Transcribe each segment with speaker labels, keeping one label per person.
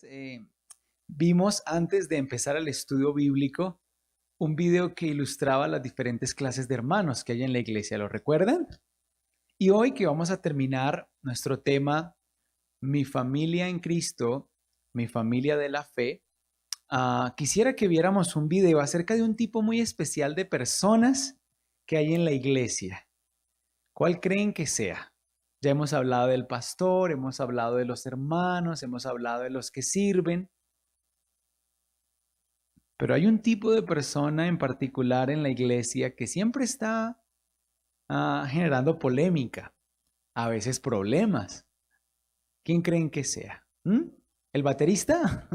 Speaker 1: Eh, Vimos antes de empezar el estudio bíblico un video que ilustraba las diferentes clases de hermanos que hay en la iglesia, ¿lo recuerdan? Y hoy que vamos a terminar nuestro tema, mi familia en Cristo, mi familia de la fe, quisiera que viéramos un video acerca de un tipo muy especial de personas que hay en la iglesia. ¿Cuál creen que sea? Ya hemos hablado del pastor, hemos hablado de los hermanos, hemos hablado de los que sirven. Pero hay un tipo de persona en particular en la iglesia que siempre está generando polémica, a veces problemas. ¿Quién creen que sea? ¿El baterista?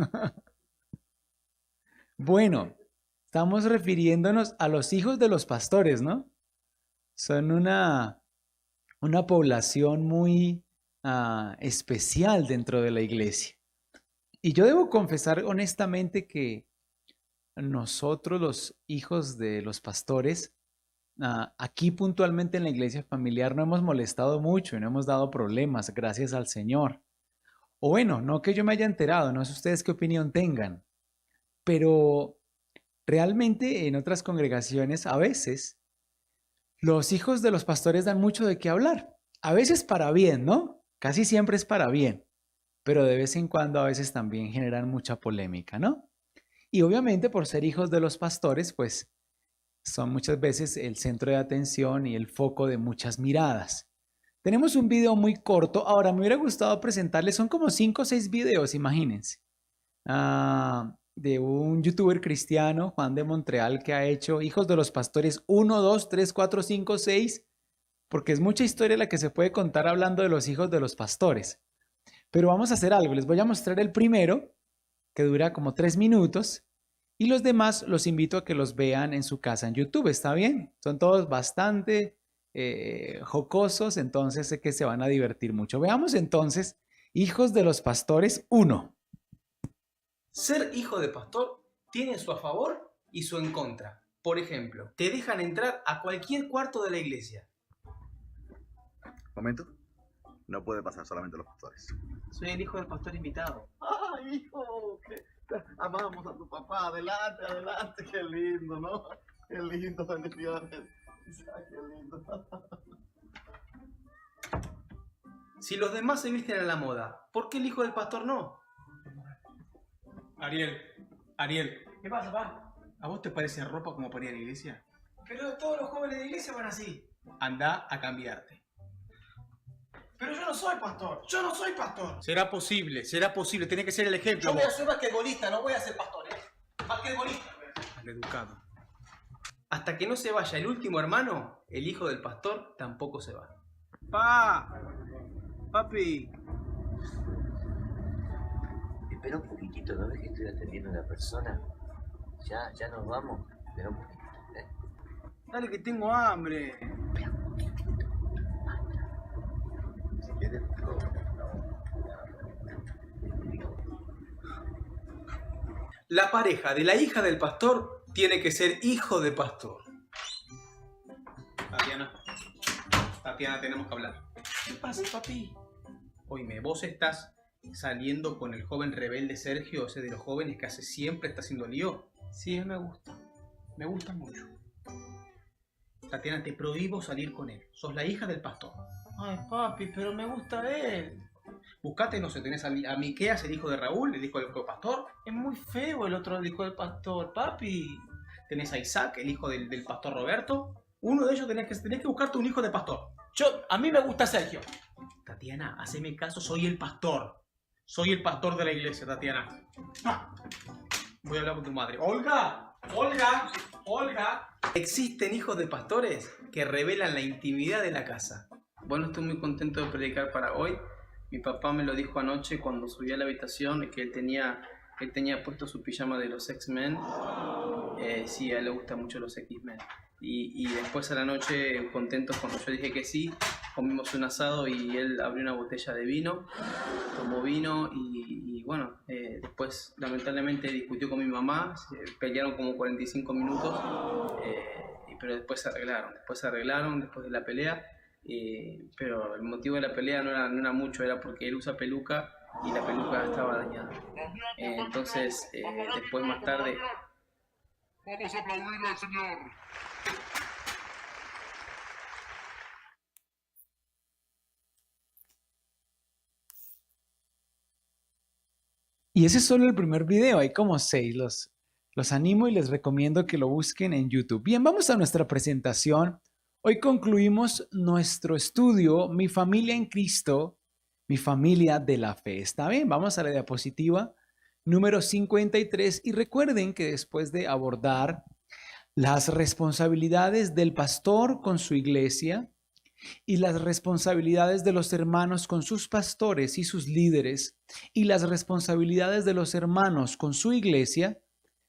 Speaker 1: Bueno, estamos refiriéndonos a los hijos de los pastores, ¿no? Son una población muy especial dentro de la iglesia. Y yo debo confesar honestamente que nosotros, los hijos de los pastores, aquí puntualmente en la iglesia familiar no hemos molestado mucho y no hemos dado problemas, gracias al Señor. O bueno, no que yo me haya enterado, no sé ustedes qué opinión tengan, pero realmente en otras congregaciones a veces los hijos de los pastores dan mucho de qué hablar. A veces para bien, ¿no? Casi siempre es para bien, pero de vez en cuando a veces también generan mucha polémica, ¿no? Y obviamente por ser hijos de los pastores, pues son muchas veces el centro de atención y el foco de muchas miradas. Tenemos un video muy corto. Ahora, me hubiera gustado presentarles, son como 5 o 6 videos, imagínense, de un youtuber cristiano, Juan de Montreal, que ha hecho Hijos de los Pastores 1, 2, 3, 4, 5, 6, porque es mucha historia la que se puede contar hablando de los hijos de los pastores. Pero vamos a hacer algo, les voy a mostrar el primero, que dura como 3 minutos, y los demás los invito a que los vean en su casa en YouTube, ¿está bien? Son todos bastante jocosos, entonces sé que se van a divertir mucho. Veamos entonces, Hijos de los Pastores 1.
Speaker 2: Ser hijo de pastor tiene su a favor y su en contra. Por ejemplo, te dejan entrar a cualquier cuarto de la iglesia.
Speaker 3: Momento. No puede pasar solamente los pastores.
Speaker 2: Soy el hijo del pastor invitado.
Speaker 3: ¡Ay, hijo! Amamos a tu papá. Adelante, adelante. Qué lindo, ¿no? Qué lindo, bendiciones. Qué lindo.
Speaker 2: Si los demás se visten a la moda, ¿por qué el hijo del pastor no?
Speaker 4: Ariel,
Speaker 2: ¿Qué pasa, papá?
Speaker 4: ¿a vos te parece ropa como para ir a la iglesia?
Speaker 2: Pero todos los jóvenes de la iglesia van así.
Speaker 4: Anda a cambiarte.
Speaker 2: Pero yo no soy pastor. Yo no soy pastor.
Speaker 4: Será posible, tiene que ser el ejemplo.
Speaker 2: Yo voy a ser basquetbolista, no voy a ser pastor, ¿eh? Basquetbolista.
Speaker 4: Maleducado.
Speaker 2: Hasta que no se vaya el último hermano, el hijo del pastor tampoco se va.
Speaker 4: Papi.
Speaker 5: Espera un poquitito, ¿no ves que estoy atendiendo a una persona? Ya nos vamos. Espera un poquitito, ¿eh?
Speaker 4: Dale que tengo hambre.
Speaker 5: Si quieres,
Speaker 2: La pareja de la hija del pastor tiene que ser hijo de pastor.
Speaker 4: Tatiana, tenemos que hablar.
Speaker 2: ¿Qué pasa, papi? Oíme, vos estás saliendo con el joven rebelde Sergio, ese de los jóvenes que hace siempre está haciendo lío.
Speaker 4: Sí, él me gusta. Me gusta mucho.
Speaker 2: Tatiana, te prohíbo salir con él. Sos la hija del pastor.
Speaker 4: Ay, papi, pero me gusta él.
Speaker 2: Buscate, no sé, tenés a Miqueas, el hijo de Raúl, el hijo del pastor.
Speaker 4: Es muy feo el otro, el hijo del pastor, papi.
Speaker 2: Tenés a Isaac, el hijo del pastor Roberto. Uno de ellos tenés que buscarte un hijo de pastor.
Speaker 4: A mí me gusta Sergio.
Speaker 2: Tatiana, haceme caso, soy el pastor. Soy el pastor de la iglesia, Tatiana. Voy a hablar con tu madre. Olga. Existen hijos de pastores que revelan la intimidad de la casa. Bueno, estoy muy contento de predicar para hoy. Mi papá me lo dijo anoche cuando subí a la habitación que él tenía puesto su pijama de los X-Men. Sí, a él le gustan mucho los X-Men. Y después a la noche, contentos cuando yo dije que sí, comimos un asado y él abrió una botella de vino, tomó vino y bueno, después lamentablemente discutió con mi mamá, pelearon como 45 minutos, pero después se arreglaron después de la pelea. Pero el motivo de la pelea no era mucho, era porque él usa peluca y la peluca estaba dañada. Entonces, después más tarde...
Speaker 6: Vamos a aplaudir al Señor.
Speaker 1: Y ese es solo el primer video, hay como 6. Los animo y les recomiendo que lo busquen en YouTube. Bien, vamos a nuestra presentación. Hoy concluimos nuestro estudio, Mi familia en Cristo, mi familia de la fe. ¿Está bien? Vamos a la diapositiva número 53 y recuerden que después de abordar las responsabilidades del pastor con su iglesia y las responsabilidades de los hermanos con sus pastores y sus líderes y las responsabilidades de los hermanos con su iglesia,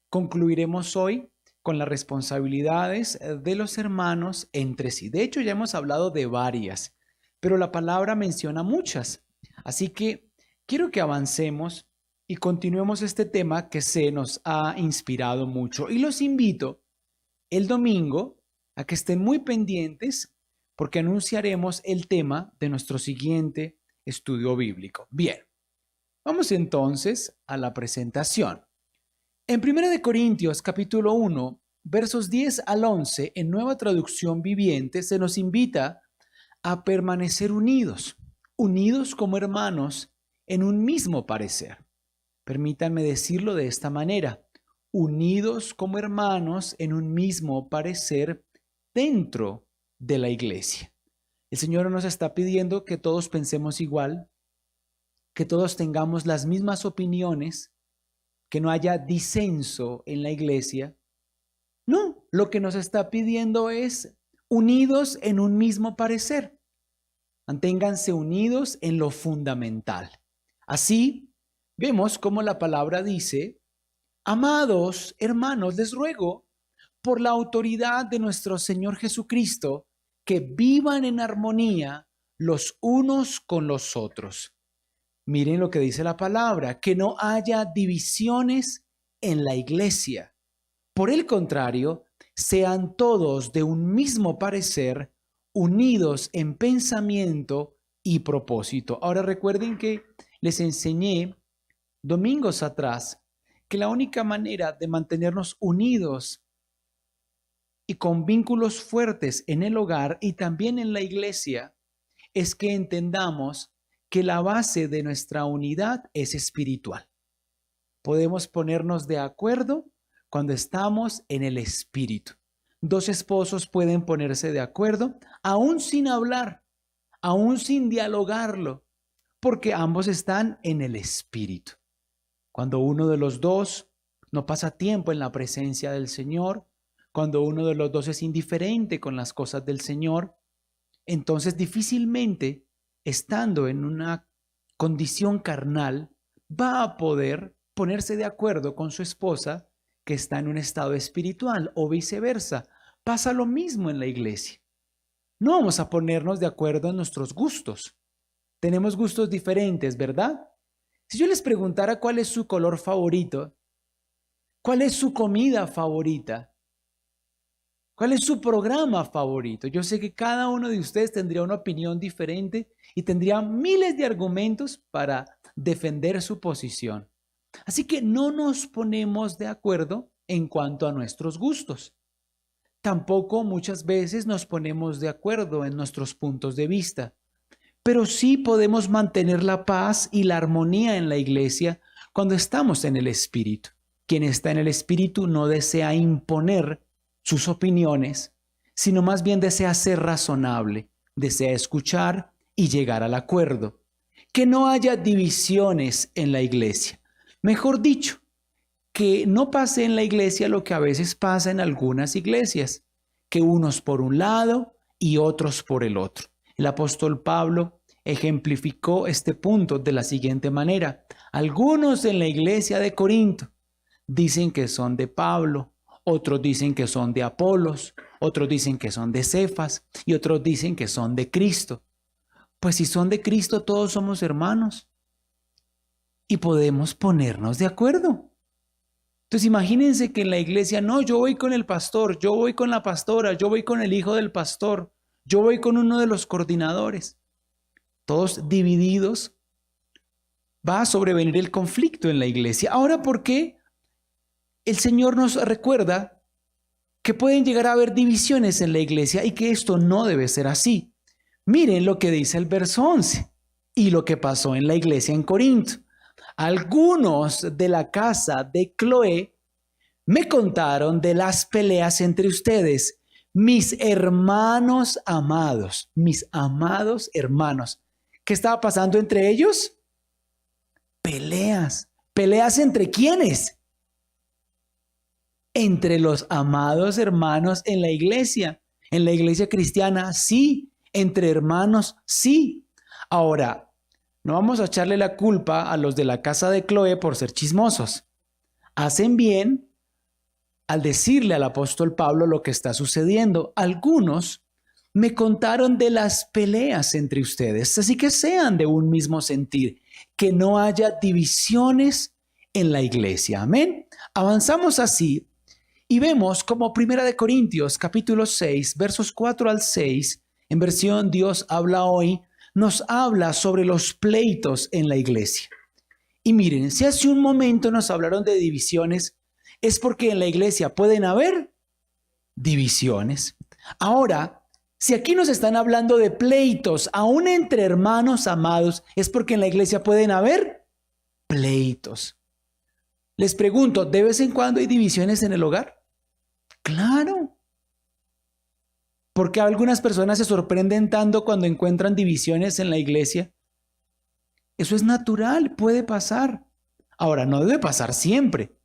Speaker 1: concluiremos hoy con las responsabilidades de los hermanos entre sí. De hecho, ya hemos hablado de varias, pero la palabra menciona muchas. Así que quiero que avancemos y continuemos este tema que se nos ha inspirado mucho. Y los invito el domingo a que estén muy pendientes porque anunciaremos el tema de nuestro siguiente estudio bíblico. Bien, vamos entonces a la presentación. En 1 Corintios capítulo 1, versos 10 al 11, en Nueva Traducción Viviente, se nos invita a permanecer unidos como hermanos en un mismo parecer. Permítanme decirlo de esta manera, unidos como hermanos en un mismo parecer dentro de la iglesia. El Señor nos está pidiendo que todos pensemos igual, que todos tengamos las mismas opiniones, que no haya disenso en la iglesia. No, lo que nos está pidiendo es unidos en un mismo parecer. Manténganse unidos en lo fundamental. Así, vemos cómo la palabra dice, amados hermanos, les ruego por la autoridad de nuestro Señor Jesucristo, que vivan en armonía los unos con los otros. Miren lo que dice la palabra, que no haya divisiones en la iglesia. Por el contrario, sean todos de un mismo parecer, unidos en pensamiento y propósito. Ahora recuerden que les enseñé domingos atrás que la única manera de mantenernos unidos y con vínculos fuertes en el hogar y también en la iglesia es que entendamos que la base de nuestra unidad es espiritual. Podemos ponernos de acuerdo cuando estamos en el espíritu. Dos esposos pueden ponerse de acuerdo aún sin hablar, aún sin dialogarlo, porque ambos están en el espíritu. Cuando uno de los dos no pasa tiempo en la presencia del Señor, cuando uno de los dos es indiferente con las cosas del Señor, entonces difícilmente, estando en una condición carnal, va a poder ponerse de acuerdo con su esposa que está en un estado espiritual o viceversa. Pasa lo mismo en la iglesia. No vamos a ponernos de acuerdo en nuestros gustos. Tenemos gustos diferentes, ¿verdad? Si yo les preguntara cuál es su color favorito, cuál es su comida favorita, cuál es su programa favorito, yo sé que cada uno de ustedes tendría una opinión diferente y tendría miles de argumentos para defender su posición. Así que no nos ponemos de acuerdo en cuanto a nuestros gustos. Tampoco muchas veces nos ponemos de acuerdo en nuestros puntos de vista. Pero sí podemos mantener la paz y la armonía en la iglesia cuando estamos en el Espíritu. Quien está en el Espíritu no desea imponer sus opiniones, sino más bien desea ser razonable, desea escuchar y llegar al acuerdo. Que no haya divisiones en la iglesia. Mejor dicho, que no pase en la iglesia lo que a veces pasa en algunas iglesias, que unos por un lado y otros por el otro. El apóstol Pablo ejemplificó este punto de la siguiente manera. Algunos en la iglesia de Corinto dicen que son de Pablo, otros dicen que son de Apolos, otros dicen que son de Cefas y otros dicen que son de Cristo. Pues si son de Cristo, todos somos hermanos y podemos ponernos de acuerdo. Entonces imagínense que en la iglesia, no, yo voy con el pastor, yo voy con la pastora, yo voy con el hijo del pastor, yo voy con uno de los coordinadores. Todos divididos, va a sobrevenir el conflicto en la iglesia. Ahora, ¿por qué el Señor nos recuerda que pueden llegar a haber divisiones en la iglesia y que esto no debe ser así? Miren lo que dice el verso 11 y lo que pasó en la iglesia en Corinto. Algunos de la casa de Cloé me contaron de las peleas entre ustedes, mis hermanos amados, mis amados hermanos. ¿Qué estaba pasando entre ellos? Peleas. ¿Peleas entre quiénes? Entre los amados hermanos en la iglesia cristiana, sí. Entre hermanos, sí. Ahora, no vamos a echarle la culpa a los de la casa de Cloé por ser chismosos. Hacen bien al decirle al apóstol Pablo lo que está sucediendo. Algunos me contaron de las peleas entre ustedes, así que sean de un mismo sentir, que no haya divisiones en la iglesia. Amén. Avanzamos así y vemos como 1 Corintios capítulo 6, versos 4 al 6, en versión Dios habla hoy, nos habla sobre los pleitos en la iglesia. Y miren, si hace un momento nos hablaron de divisiones, es porque en la iglesia pueden haber divisiones. Ahora, si aquí nos están hablando de pleitos, aún entre hermanos amados, es porque en la iglesia pueden haber pleitos. Les pregunto, ¿de vez en cuando hay divisiones en el hogar? Claro. ¿Por qué algunas personas se sorprenden tanto cuando encuentran divisiones en la iglesia? Eso es natural, puede pasar. Ahora, no debe pasar siempre,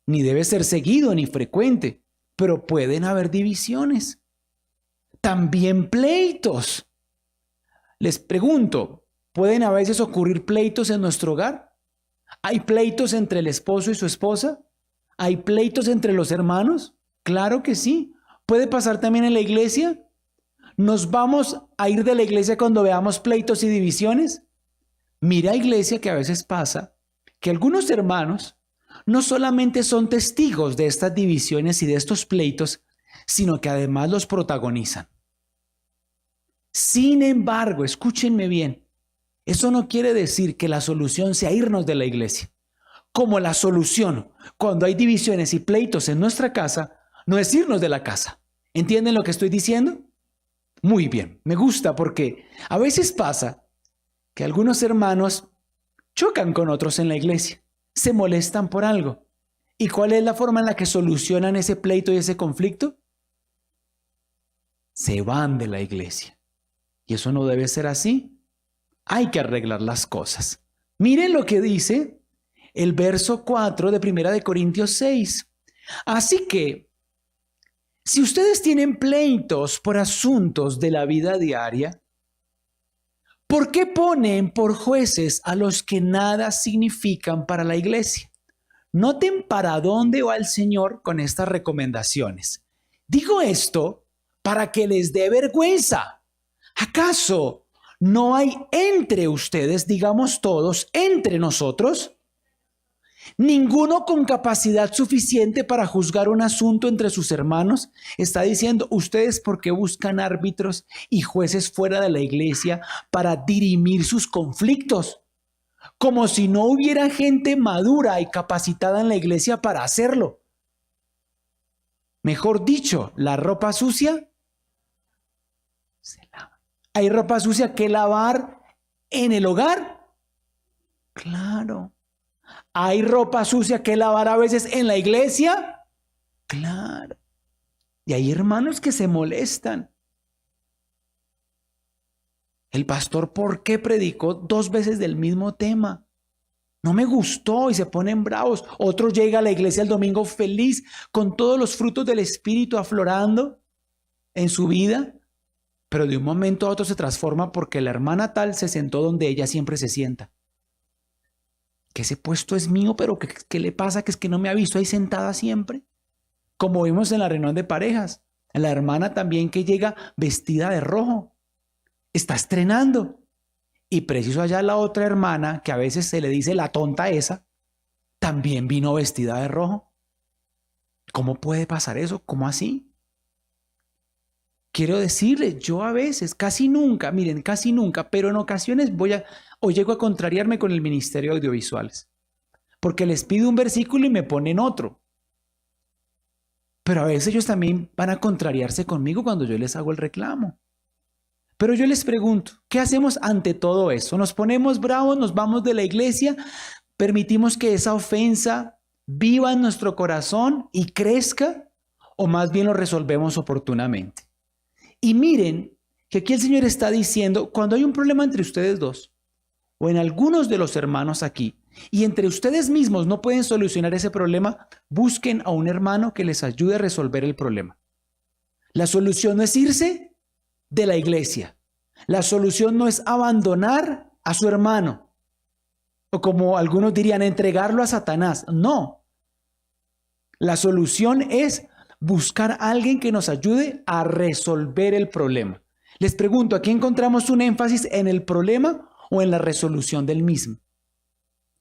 Speaker 1: ni debe ser seguido ni frecuente, pero pueden haber divisiones. También pleitos. Les pregunto, ¿pueden a veces ocurrir pleitos en nuestro hogar? ¿Hay pleitos entre el esposo y su esposa? ¿Hay pleitos entre los hermanos? Claro que sí. ¿Puede pasar también en la iglesia? ¿Nos vamos a ir de la iglesia cuando veamos pleitos y divisiones? Mira, iglesia, que a veces pasa que algunos hermanos no solamente son testigos de estas divisiones y de estos pleitos, sino que además los protagonizan. Sin embargo, escúchenme bien, eso no quiere decir que la solución sea irnos de la iglesia. Como la solución, cuando hay divisiones y pleitos en nuestra casa, no es irnos de la casa. ¿Entienden lo que estoy diciendo? Muy bien, me gusta porque a veces pasa que algunos hermanos chocan con otros en la iglesia, se molestan por algo. ¿Y cuál es la forma en la que solucionan ese pleito y ese conflicto? Se van de la iglesia. Y eso no debe ser así. Hay que arreglar las cosas. Miren lo que dice el verso 4 de 1 Corintios 6. Así que, si ustedes tienen pleitos por asuntos de la vida diaria, ¿por qué ponen por jueces a los que nada significan para la iglesia? Noten para dónde va el Señor con estas recomendaciones. Digo esto para que les dé vergüenza. ¿Acaso no hay entre ustedes, digamos todos, entre nosotros, ninguno con capacidad suficiente para juzgar un asunto entre sus hermanos? Está diciendo, ustedes por qué buscan árbitros y jueces fuera de la iglesia para dirimir sus conflictos, como si no hubiera gente madura y capacitada en la iglesia para hacerlo. Mejor dicho, la ropa sucia se lava. ¿Hay ropa sucia que lavar en el hogar? Claro. ¿Hay ropa sucia que lavar a veces en la iglesia? Claro. Y hay hermanos que se molestan. El pastor, ¿por qué predicó 2 veces del mismo tema? No me gustó y se ponen bravos. Otro llega a la iglesia el domingo feliz con todos los frutos del Espíritu aflorando en su vida, pero de un momento a otro se transforma porque la hermana tal se sentó donde ella siempre se sienta. Que ese puesto es mío, pero ¿qué le pasa? Que es que no me ha visto ahí sentada siempre. Como vimos en la reunión de parejas, la hermana también que llega vestida de rojo, está estrenando. Y preciso allá la otra hermana, que a veces se le dice la tonta esa, también vino vestida de rojo. ¿Cómo puede pasar eso? ¿Cómo así? quiero decirles, yo a veces, casi nunca, miren, casi nunca, pero en ocasiones o llego a contrariarme con el ministerio de audiovisuales. Porque les pido un versículo y me ponen otro. Pero a veces ellos también van a contrariarse conmigo cuando yo les hago el reclamo. Pero yo les pregunto, ¿qué hacemos ante todo eso? ¿Nos ponemos bravos, nos vamos de la iglesia, permitimos que esa ofensa viva en nuestro corazón y crezca? ¿O más bien lo resolvemos oportunamente? Y miren que aquí el Señor está diciendo, cuando hay un problema entre ustedes dos, o en algunos de los hermanos aquí, y entre ustedes mismos no pueden solucionar ese problema, busquen a un hermano que les ayude a resolver el problema. La solución no es irse de la iglesia. La solución no es abandonar a su hermano, o como algunos dirían, entregarlo a Satanás. No. La solución es buscar a alguien que nos ayude a resolver el problema. Les pregunto, ¿aquí encontramos un énfasis en el problema o en la resolución del mismo?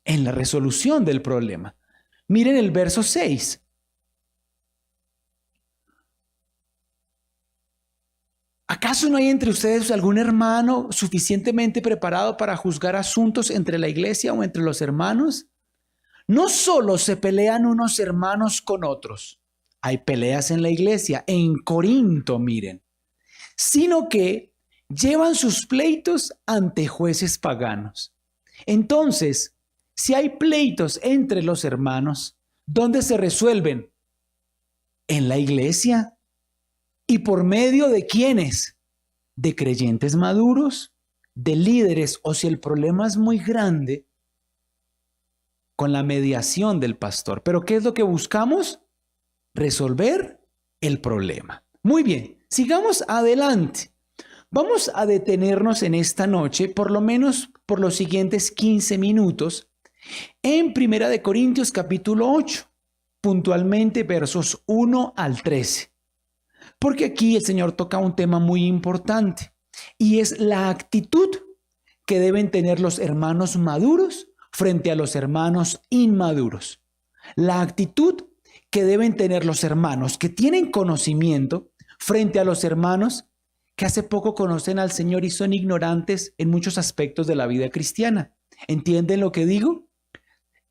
Speaker 1: En la resolución del problema. Miren el verso 6. ¿Acaso no hay entre ustedes algún hermano suficientemente preparado para juzgar asuntos entre la iglesia o entre los hermanos? No solo se pelean unos hermanos con otros, hay peleas en la iglesia, en Corinto, miren, sino que llevan sus pleitos ante jueces paganos. Entonces, si hay pleitos entre los hermanos, ¿dónde se resuelven? En la iglesia. ¿Y por medio de quiénes? De creyentes maduros, de líderes, o si el problema es muy grande, con la mediación del pastor. ¿Pero qué es lo que buscamos? Resolver el problema. Muy bien, sigamos adelante. Vamos a detenernos en esta noche, por lo menos por los siguientes 15 minutos, en 1 Corintios capítulo 8, puntualmente versos 1 al 13. Porque aquí el Señor toca un tema muy importante y es la actitud que deben tener los hermanos maduros frente a los hermanos inmaduros. La actitud que deben tener los hermanos que tienen conocimiento frente a los hermanos que hace poco conocen al Señor y son ignorantes en muchos aspectos de la vida cristiana. ¿Entienden lo que digo?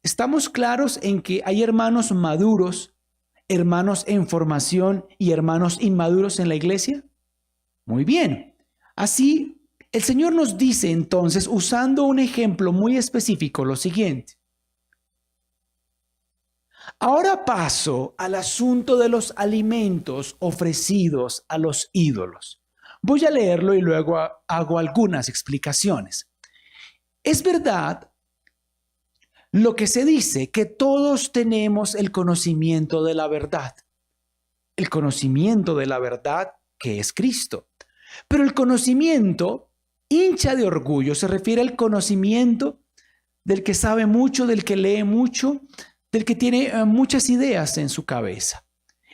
Speaker 1: Estamos claros en que hay hermanos maduros, hermanos en formación y hermanos inmaduros en la iglesia. Muy bien. Así, el Señor nos dice entonces, usando un ejemplo muy específico, lo siguiente. Ahora paso al asunto de los alimentos ofrecidos a los ídolos. Voy a leerlo y luego hago algunas explicaciones. Es verdad lo que se dice, que todos tenemos el conocimiento de la verdad. El conocimiento de la verdad que es Cristo. Pero el conocimiento hincha de orgullo se refiere al conocimiento del que sabe mucho, del que lee mucho, del que tiene muchas ideas en su cabeza.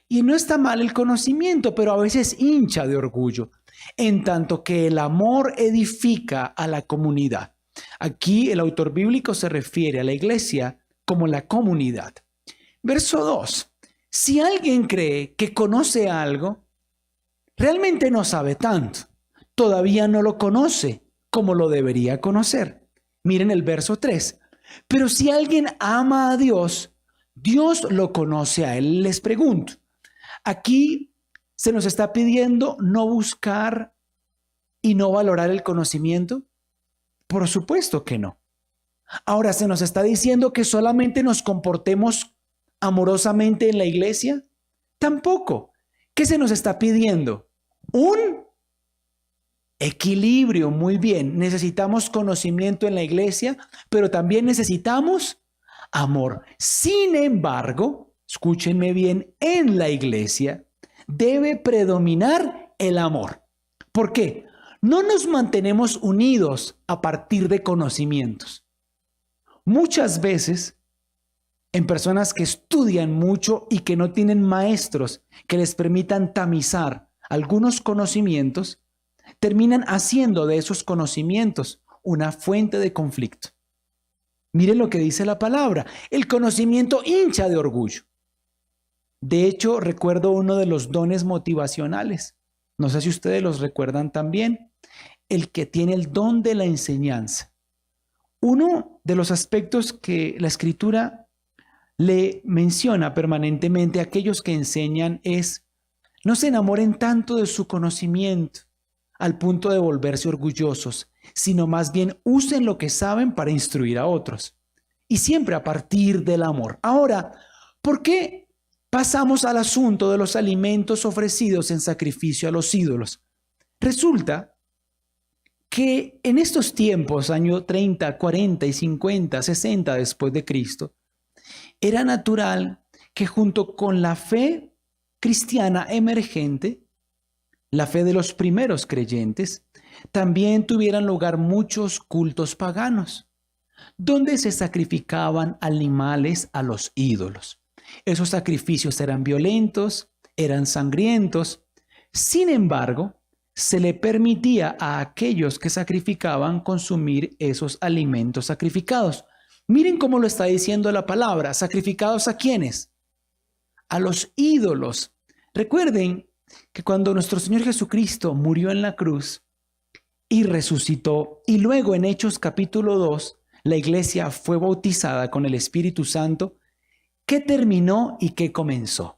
Speaker 1: Y no está mal el conocimiento, pero a veces hincha de orgullo, en tanto que el amor edifica a la comunidad. Aquí el autor bíblico se refiere a la iglesia como la comunidad. Verso 2. Si alguien cree que conoce algo, realmente no sabe tanto. Todavía no lo conoce como lo debería conocer. Miren el verso 3. Pero si alguien ama a Dios, Dios lo conoce a él. Les pregunto, aquí se nos está pidiendo no buscar y no valorar el conocimiento. Por supuesto que no. Ahora, ¿se nos está diciendo que solamente nos comportemos amorosamente en la iglesia? Tampoco. ¿Qué se nos está pidiendo? Un equilibrio. Muy bien. Necesitamos conocimiento en la iglesia, pero también necesitamos amor. Sin embargo, escúchenme bien, en la iglesia debe predominar el amor. ¿Por qué? No nos mantenemos unidos a partir de conocimientos. Muchas veces, en personas que estudian mucho y que no tienen maestros que les permitan tamizar algunos conocimientos, terminan haciendo de esos conocimientos una fuente de conflicto. Miren lo que dice la palabra. El conocimiento hincha de orgullo. De hecho, recuerdo uno de los dones motivacionales. No sé si ustedes los recuerdan también. El que tiene el don de la enseñanza. Uno de los aspectos que la Escritura le menciona permanentemente a aquellos que enseñan es: no se enamoren tanto de su conocimiento al punto de volverse orgullosos, sino más bien usen lo que saben para instruir a otros. Y siempre a partir del amor. Ahora, ¿por qué pasamos al asunto de los alimentos ofrecidos en sacrificio a los ídolos? Resulta que en estos tiempos, año 30, 40 y 50, 60 después de Cristo, era natural que junto con la fe cristiana emergente, la fe de los primeros creyentes, también tuvieran lugar muchos cultos paganos, donde se sacrificaban animales a los ídolos. Esos sacrificios eran violentos, eran sangrientos. Sin embargo, se le permitía a aquellos que sacrificaban consumir esos alimentos sacrificados. Miren cómo lo está diciendo la palabra. ¿Sacrificados a quiénes? A los ídolos. Recuerden que cuando nuestro Señor Jesucristo murió en la cruz y resucitó, y luego en Hechos capítulo 2, la iglesia fue bautizada con el Espíritu Santo, ¿qué terminó y qué comenzó?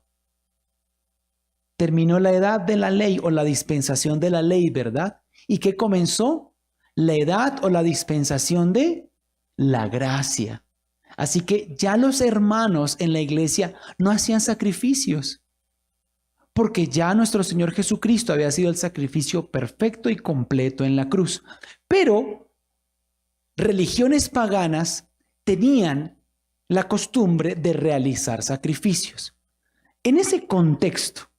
Speaker 1: Terminó la edad de la ley o la dispensación de la ley, ¿verdad? ¿Y qué comenzó? La edad o la dispensación de la gracia. Así que ya los hermanos en la iglesia no hacían sacrificios, porque ya nuestro Señor Jesucristo había sido el sacrificio perfecto y completo en la cruz. Pero religiones paganas tenían la costumbre de realizar sacrificios. En ese contexto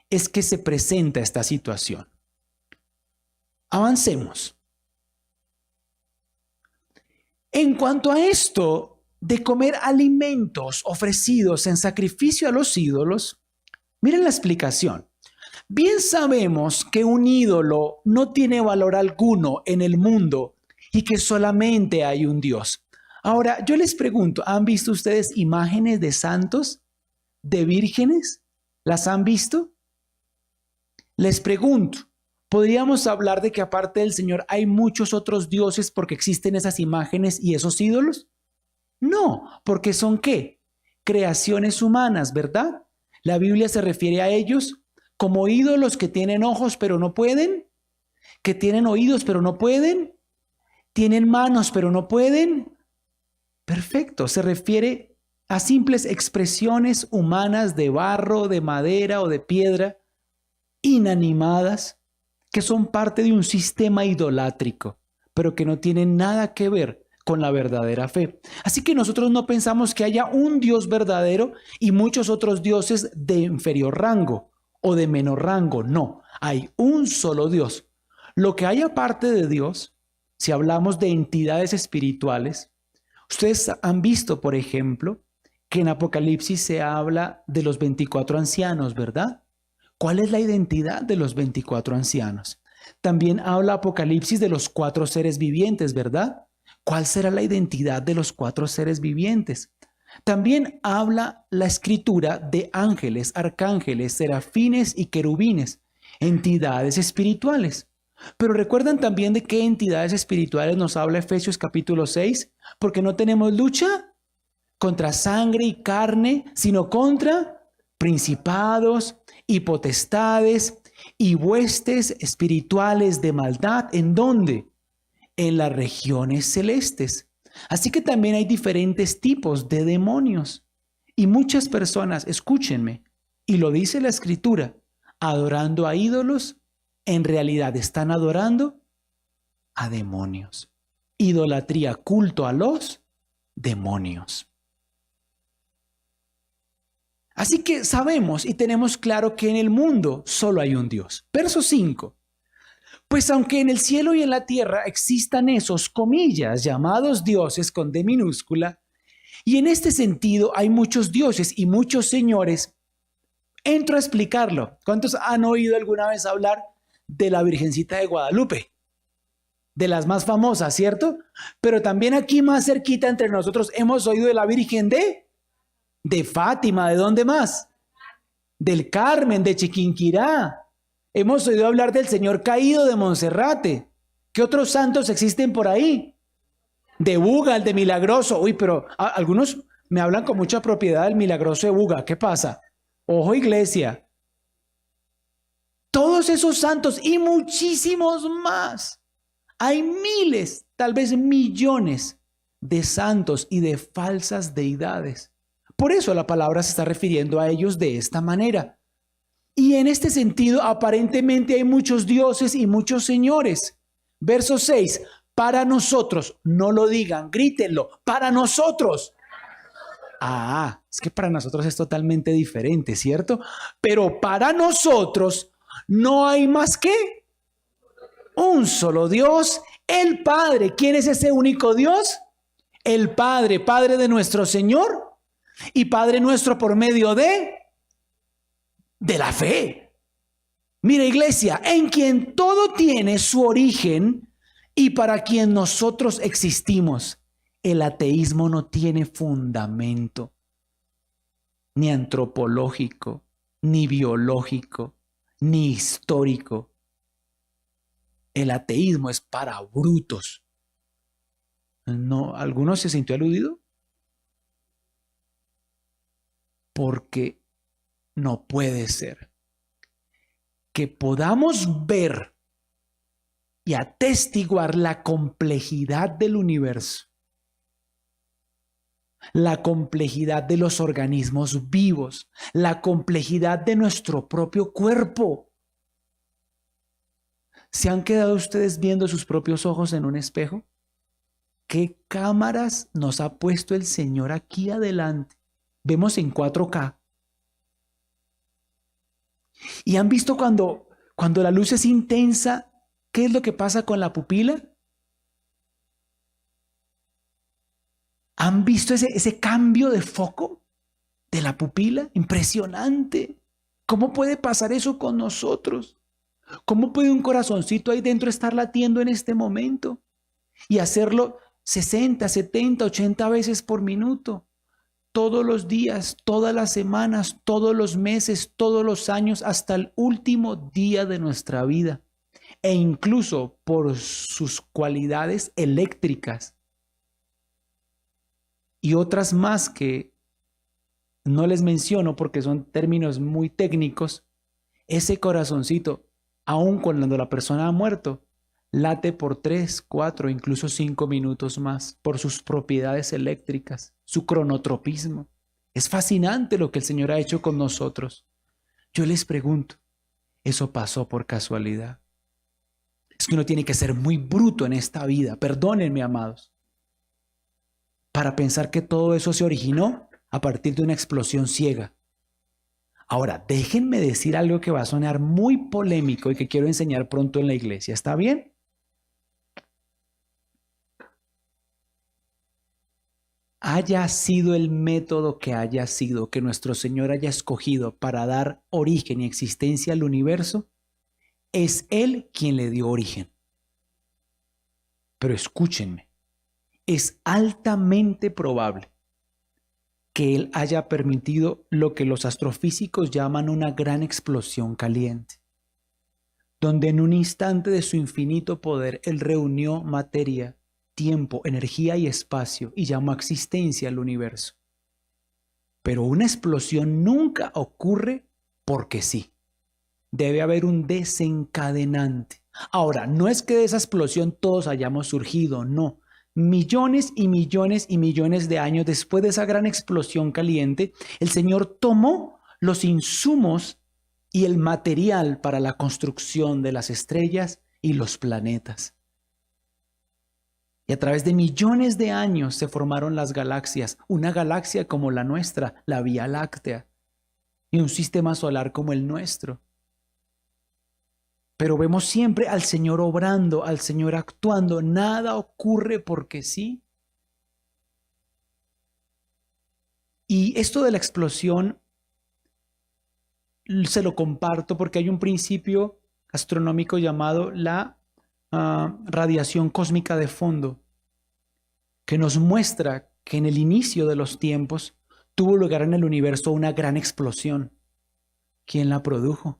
Speaker 1: es que se presenta esta situación. Avancemos. En cuanto a esto de comer alimentos ofrecidos en sacrificio a los ídolos, miren la explicación. Bien sabemos que un ídolo no tiene valor alguno en el mundo y que solamente hay un Dios. Ahora, yo les pregunto, ¿han visto ustedes imágenes de santos, de vírgenes? ¿Las han visto? Les pregunto, ¿podríamos hablar de que aparte del Señor hay muchos otros dioses porque existen esas imágenes y esos ídolos? No, porque son ¿qué? Creaciones humanas, ¿verdad? La Biblia se refiere a ellos como ídolos que tienen ojos pero no pueden, que tienen oídos pero no pueden, tienen manos pero no pueden. Perfecto, se refiere a simples expresiones humanas de barro, de madera o de piedra, inanimadas, que son parte de un sistema idolátrico, pero que no tienen nada que ver con la verdadera fe. Así que nosotros no pensamos que haya un Dios verdadero y muchos otros dioses de inferior rango o de menor rango. No, hay un solo Dios. Lo que hay aparte de Dios, si hablamos de entidades espirituales, ustedes han visto, por ejemplo, que en Apocalipsis se habla de los 24 ancianos, ¿verdad? ¿Cuál es la identidad de los 24 ancianos? También habla Apocalipsis de los 4 seres vivientes, ¿verdad? ¿Cuál será la identidad de los 4 seres vivientes? También habla la Escritura de ángeles, arcángeles, serafines y querubines, entidades espirituales. Pero recuerdan también de qué entidades espirituales nos habla Efesios capítulo 6, porque no tenemos lucha contra sangre y carne, sino contra principados y potestades y huestes espirituales de maldad. ¿En dónde? En las regiones celestes. Así que también hay diferentes tipos de demonios. Y muchas personas, escúchenme, y lo dice la Escritura, adorando a ídolos, en realidad están adorando a demonios. Idolatría, culto a los demonios. Así que sabemos y tenemos claro que en el mundo solo hay un Dios. Verso 5. Pues aunque en el cielo y en la tierra existan esos, comillas, llamados dioses con D minúscula, y en este sentido hay muchos dioses y muchos señores, entro a explicarlo. ¿Cuántos han oído alguna vez hablar de la Virgencita de Guadalupe? De las más famosas, ¿cierto? Pero también aquí más cerquita entre nosotros hemos oído de la Virgen de Fátima. ¿De dónde más? Del Carmen, de Chiquinquirá. Hemos oído hablar del Señor caído de Monserrate. ¿Qué otros santos existen por ahí? De Buga, el de Milagroso. Uy, pero algunos me hablan con mucha propiedad del Milagroso de Buga. ¿Qué pasa? Ojo, iglesia. Todos esos santos y muchísimos más. Hay miles, tal vez millones de santos y de falsas deidades. Por eso la palabra se está refiriendo a ellos de esta manera. Y en este sentido, aparentemente hay muchos dioses y muchos señores. Verso 6, para nosotros, no lo digan, grítenlo, para nosotros. Es que para nosotros es totalmente diferente, ¿cierto? Pero para nosotros no hay más que un solo Dios, el Padre. ¿Quién es ese único Dios? El Padre, Padre de nuestro Señor y Padre nuestro por medio de la fe. Mira, iglesia, en quien todo tiene su origen y para quien nosotros existimos. El ateísmo no tiene fundamento, ni antropológico, ni biológico, ni histórico. El ateísmo es para brutos. ¿No? ¿Alguno se sintió aludido? Porque no puede ser que podamos ver y atestiguar la complejidad del universo, la complejidad de los organismos vivos, la complejidad de nuestro propio cuerpo. ¿Se han quedado ustedes viendo sus propios ojos en un espejo? ¿Qué cámaras nos ha puesto el Señor aquí adelante? Vemos en 4K. ¿Y han visto cuando la luz es intensa, qué es lo que pasa con la pupila? ¿Han visto ese cambio de foco de la pupila? Impresionante. ¿Cómo puede pasar eso con nosotros? ¿Cómo puede un corazoncito ahí dentro estar latiendo en este momento? Y hacerlo 60, 70, 80 veces por minuto. Todos los días, todas las semanas, todos los meses, todos los años, hasta el último día de nuestra vida. E incluso por sus cualidades eléctricas. Y otras más que no les menciono porque son términos muy técnicos. Ese corazoncito, aun cuando la persona ha muerto, late por 3, 4, incluso 5 minutos más por sus propiedades eléctricas, su cronotropismo. Es fascinante lo que el Señor ha hecho con nosotros. Yo les pregunto, ¿eso pasó por casualidad? Es que uno tiene que ser muy bruto en esta vida, perdónenme, amados, para pensar que todo eso se originó a partir de una explosión ciega. Ahora, déjenme decir algo que va a sonar muy polémico y que quiero enseñar pronto en la iglesia. ¿Está bien? Haya sido el método que haya sido, que nuestro Señor haya escogido para dar origen y existencia al universo, es Él quien le dio origen. Pero escúchenme, es altamente probable que Él haya permitido lo que los astrofísicos llaman una gran explosión caliente, donde en un instante de su infinito poder Él reunió materia, tiempo, energía y espacio y llamó a existencia al universo. Pero una explosión nunca ocurre porque sí. Debe haber un desencadenante. Ahora, no es que de esa explosión todos hayamos surgido, no. Millones y millones y millones de años después de esa gran explosión caliente, el Señor tomó los insumos y el material para la construcción de las estrellas y los planetas. Y a través de millones de años se formaron las galaxias, una galaxia como la nuestra, la Vía Láctea, y un sistema solar como el nuestro. Pero vemos siempre al Señor obrando, al Señor actuando. Nada ocurre porque sí. Y esto de la explosión se lo comparto porque hay un principio astronómico llamado la radiación cósmica de fondo, que nos muestra que en el inicio de los tiempos tuvo lugar en el universo una gran explosión. ¿Quién la produjo?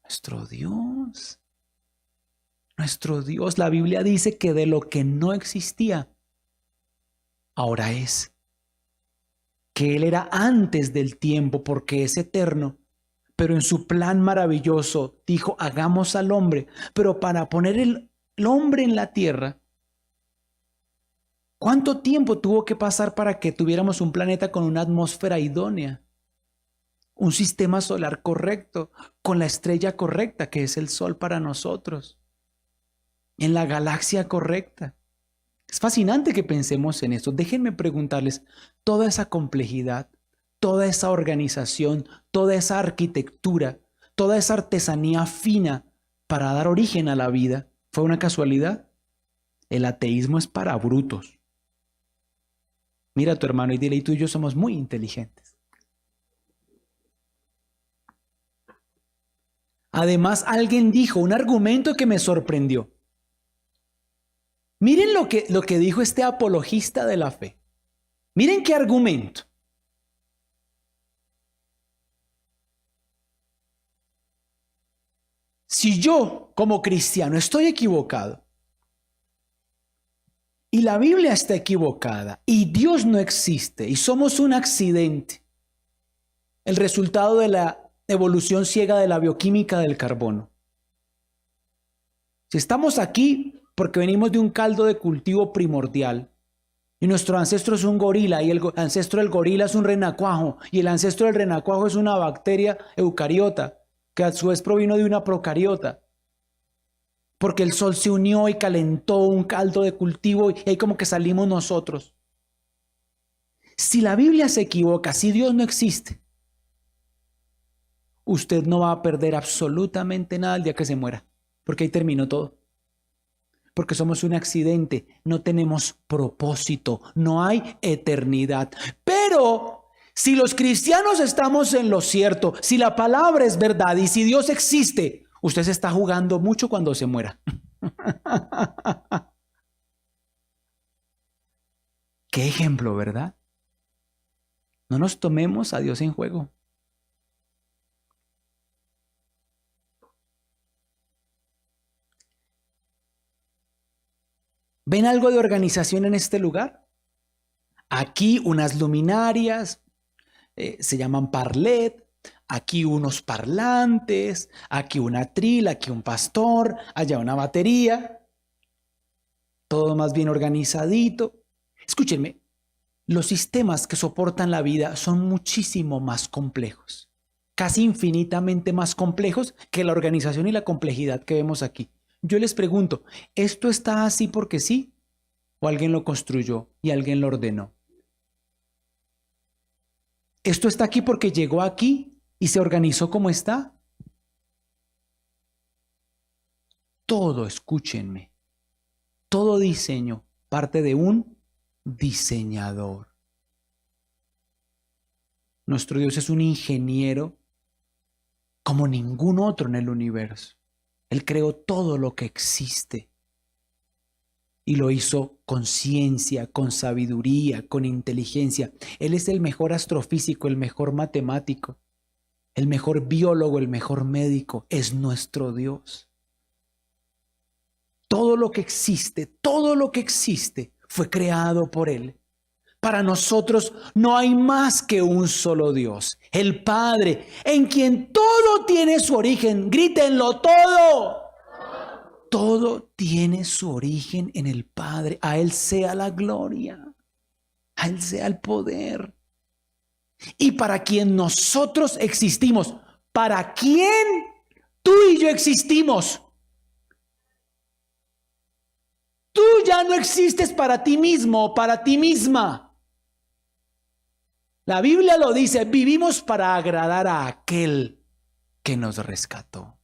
Speaker 1: Nuestro Dios. Nuestro Dios. La Biblia dice que de lo que no existía, ahora es. Que Él era antes del tiempo porque es eterno. Pero en su plan maravilloso dijo, hagamos al hombre. Pero para poner el hombre en la tierra, ¿cuánto tiempo tuvo que pasar para que tuviéramos un planeta con una atmósfera idónea? Un sistema solar correcto, con la estrella correcta, que es el Sol para nosotros. En la galaxia correcta. Es fascinante que pensemos en eso. Déjenme preguntarles, toda esa complejidad, toda esa organización, toda esa arquitectura, toda esa artesanía fina para dar origen a la vida, ¿fue una casualidad? El ateísmo es para brutos. Mira a tu hermano y dile, y tú y yo somos muy inteligentes. Además, alguien dijo un argumento que me sorprendió. Miren lo que dijo este apologista de la fe. Miren qué argumento. Si yo, como cristiano, estoy equivocado, y la Biblia está equivocada, y Dios no existe, y somos un accidente, el resultado de la evolución ciega de la bioquímica del carbono. Si estamos aquí porque venimos de un caldo de cultivo primordial, y nuestro ancestro es un gorila, y el ancestro del gorila es un renacuajo, y el ancestro del renacuajo es una bacteria eucariota, que a su vez provino de una procariota, porque el sol se unió y calentó un caldo de cultivo, y ahí como que salimos nosotros. Si la Biblia se equivoca, si Dios no existe, usted no va a perder absolutamente nada el día que se muera, porque ahí terminó todo. Porque somos un accidente, no tenemos propósito, no hay eternidad. Pero si los cristianos estamos en lo cierto, si la palabra es verdad y si Dios existe, usted se está jugando mucho cuando se muera. Qué ejemplo, ¿verdad? No nos tomemos a Dios en juego. ¿Ven algo de organización en este lugar? Aquí unas luminarias, se llaman parlet, aquí unos parlantes, aquí una tril, aquí un pastor, allá una batería, todo más bien organizadito. Escúchenme, los sistemas que soportan la vida son muchísimo más complejos, casi infinitamente más complejos que la organización y la complejidad que vemos aquí. Yo les pregunto, ¿esto está así porque sí? ¿O alguien lo construyó y alguien lo ordenó? ¿Esto está aquí porque llegó aquí y se organizó como está? Todo, escúchenme, todo diseño parte de un diseñador. Nuestro Dios es un ingeniero como ningún otro en el universo. Él creó todo lo que existe y lo hizo con ciencia, con sabiduría, con inteligencia. Él es el mejor astrofísico, el mejor matemático, el mejor biólogo, el mejor médico. Es nuestro Dios. Todo lo que existe fue creado por Él. Para nosotros no hay más que un solo Dios, el Padre, en quien todo tiene su origen. Grítenlo, todo. Todo tiene su origen en el Padre. A Él sea la gloria, a Él sea el poder. Y para quien nosotros existimos, para quien tú y yo existimos. Tú ya no existes para ti mismo o para ti misma. La Biblia lo dice, vivimos para agradar a aquel que nos rescató.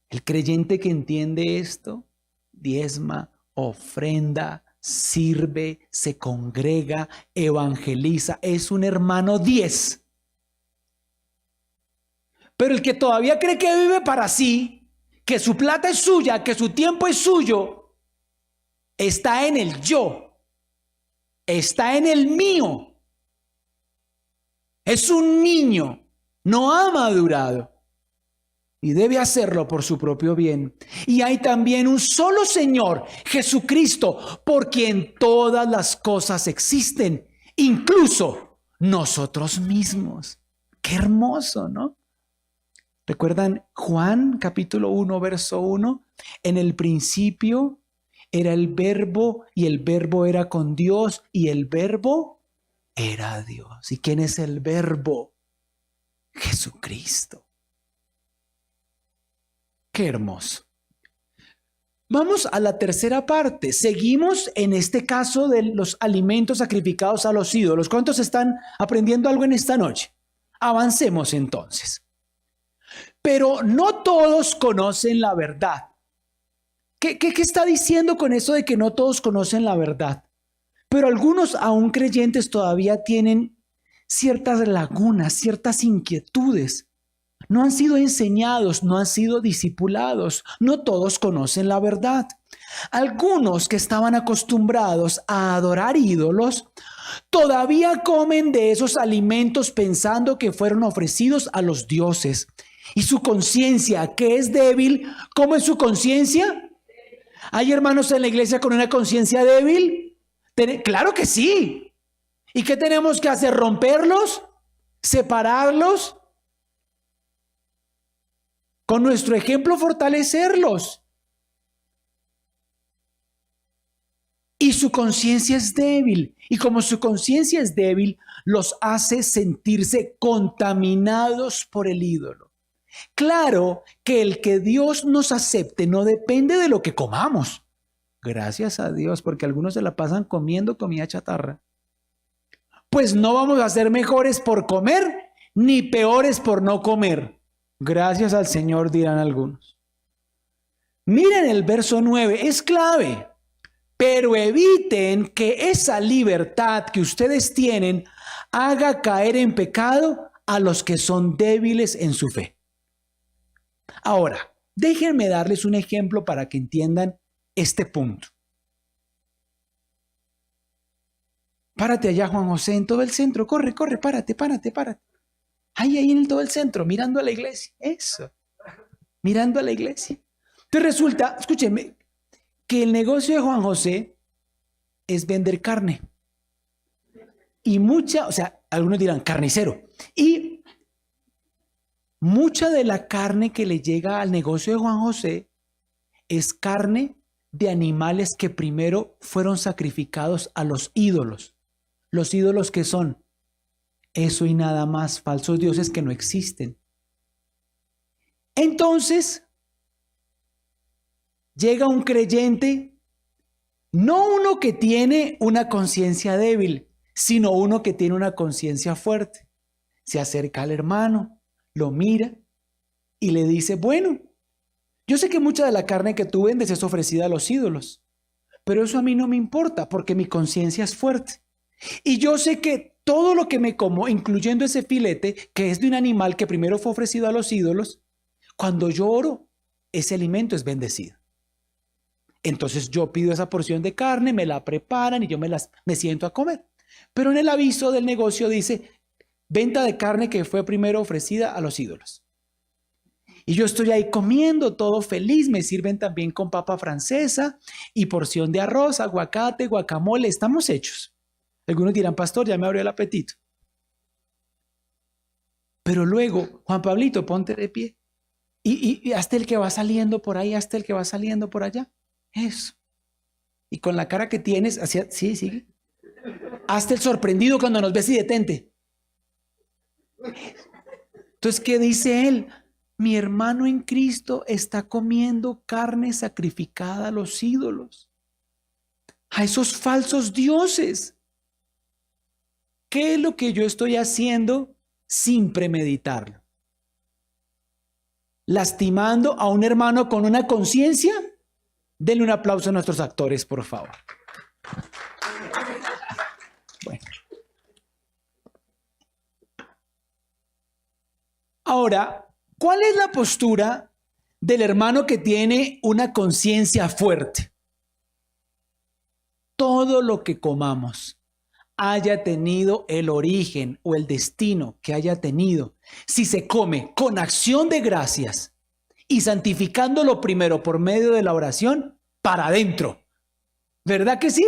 Speaker 1: El creyente que entiende esto, diezma, ofrenda, sirve, se congrega, evangeliza, es un hermano 10. Pero el que todavía cree que vive para sí, que su plata es suya, que su tiempo es suyo, está en el yo. Está en el mío. Es un niño no ha madurado y debe hacerlo por su propio bien. Y hay también un solo Señor, Jesucristo, por quien todas las cosas existen, incluso nosotros mismos. Qué hermoso, ¿no? ¿Recuerdan Juan capítulo 1, verso 1? En el principio era el Verbo y el Verbo era con Dios y el Verbo era Dios. ¿Y quién es el Verbo? Jesucristo. Qué hermoso. Vamos a la tercera parte. Seguimos en este caso de los alimentos sacrificados a los ídolos. ¿Cuántos están aprendiendo algo en esta noche? Avancemos entonces. Pero no todos conocen la verdad. ¿Qué está diciendo con eso de que no todos conocen la verdad? Pero algunos aún creyentes todavía tienen ciertas lagunas, ciertas inquietudes. No han sido enseñados, no han sido discipulados. No todos conocen la verdad. Algunos que estaban acostumbrados a adorar ídolos todavía comen de esos alimentos pensando que fueron ofrecidos a los dioses. Y su conciencia, que es débil, ¿cómo es su conciencia? ¿Hay hermanos en la iglesia con una conciencia débil? Claro que sí. ¿Y qué tenemos que hacer? ¿Romperlos? ¿Separarlos? Con nuestro ejemplo fortalecerlos. Y su conciencia es débil. Y como su conciencia es débil, los hace sentirse contaminados por el ídolo. Claro que el que Dios nos acepte no depende de lo que comamos. Gracias a Dios, porque algunos se la pasan comiendo comida chatarra. Pues no vamos a ser mejores por comer, ni peores por no comer. Gracias al Señor, dirán algunos. Miren el verso 9, es clave. Pero eviten que esa libertad que ustedes tienen haga caer en pecado a los que son débiles en su fe. Ahora, déjenme darles un ejemplo para que entiendan este punto. Párate allá, Juan José, en todo el centro. Corre, párate. Ahí en todo el centro, mirando a la iglesia. Eso, mirando a la iglesia. Entonces resulta, escúchenme, que el negocio de Juan José es vender carne. Y algunos dirán carnicero. Y mucha de la carne que le llega al negocio de Juan José es carne de animales que primero fueron sacrificados a los ídolos. ¿Los ídolos qué son? Eso y nada más, falsos dioses que no existen. Entonces, llega un creyente, no uno que tiene una conciencia débil, sino uno que tiene una conciencia fuerte. Se acerca al hermano, lo mira y le dice, bueno, yo sé que mucha de la carne que tú vendes es ofrecida a los ídolos, pero eso a mí no me importa porque mi conciencia es fuerte. Y yo sé que todo lo que me como, incluyendo ese filete, que es de un animal que primero fue ofrecido a los ídolos, cuando yo oro, ese alimento es bendecido. Entonces yo pido esa porción de carne, me la preparan y yo me siento a comer. Pero en el aviso del negocio dice, venta de carne que fue primero ofrecida a los ídolos. Y yo estoy ahí comiendo todo feliz, me sirven también con papa francesa y porción de arroz, aguacate, guacamole, estamos hechos. Algunos dirán, pastor, ya me abrió el apetito. Pero luego, Juan Pablito, ponte de pie. Y hasta el que va saliendo por ahí, hasta el que va saliendo por allá. Eso. Y con la cara que tienes, hacia, sí, sigue. Hasta el sorprendido cuando nos ves y detente. Entonces, ¿qué dice él? Mi hermano en Cristo está comiendo carne sacrificada a los ídolos, a esos falsos dioses. ¿Qué es lo que yo estoy haciendo sin premeditarlo? ¿Lastimando a un hermano con una conciencia? Denle un aplauso a nuestros actores, por favor. Bueno. Ahora, ¿cuál es la postura del hermano que tiene una conciencia fuerte? Todo lo que comamos, haya tenido el origen o el destino que haya tenido, si se come con acción de gracias y santificándolo primero por medio de la oración, para adentro. ¿Verdad que sí?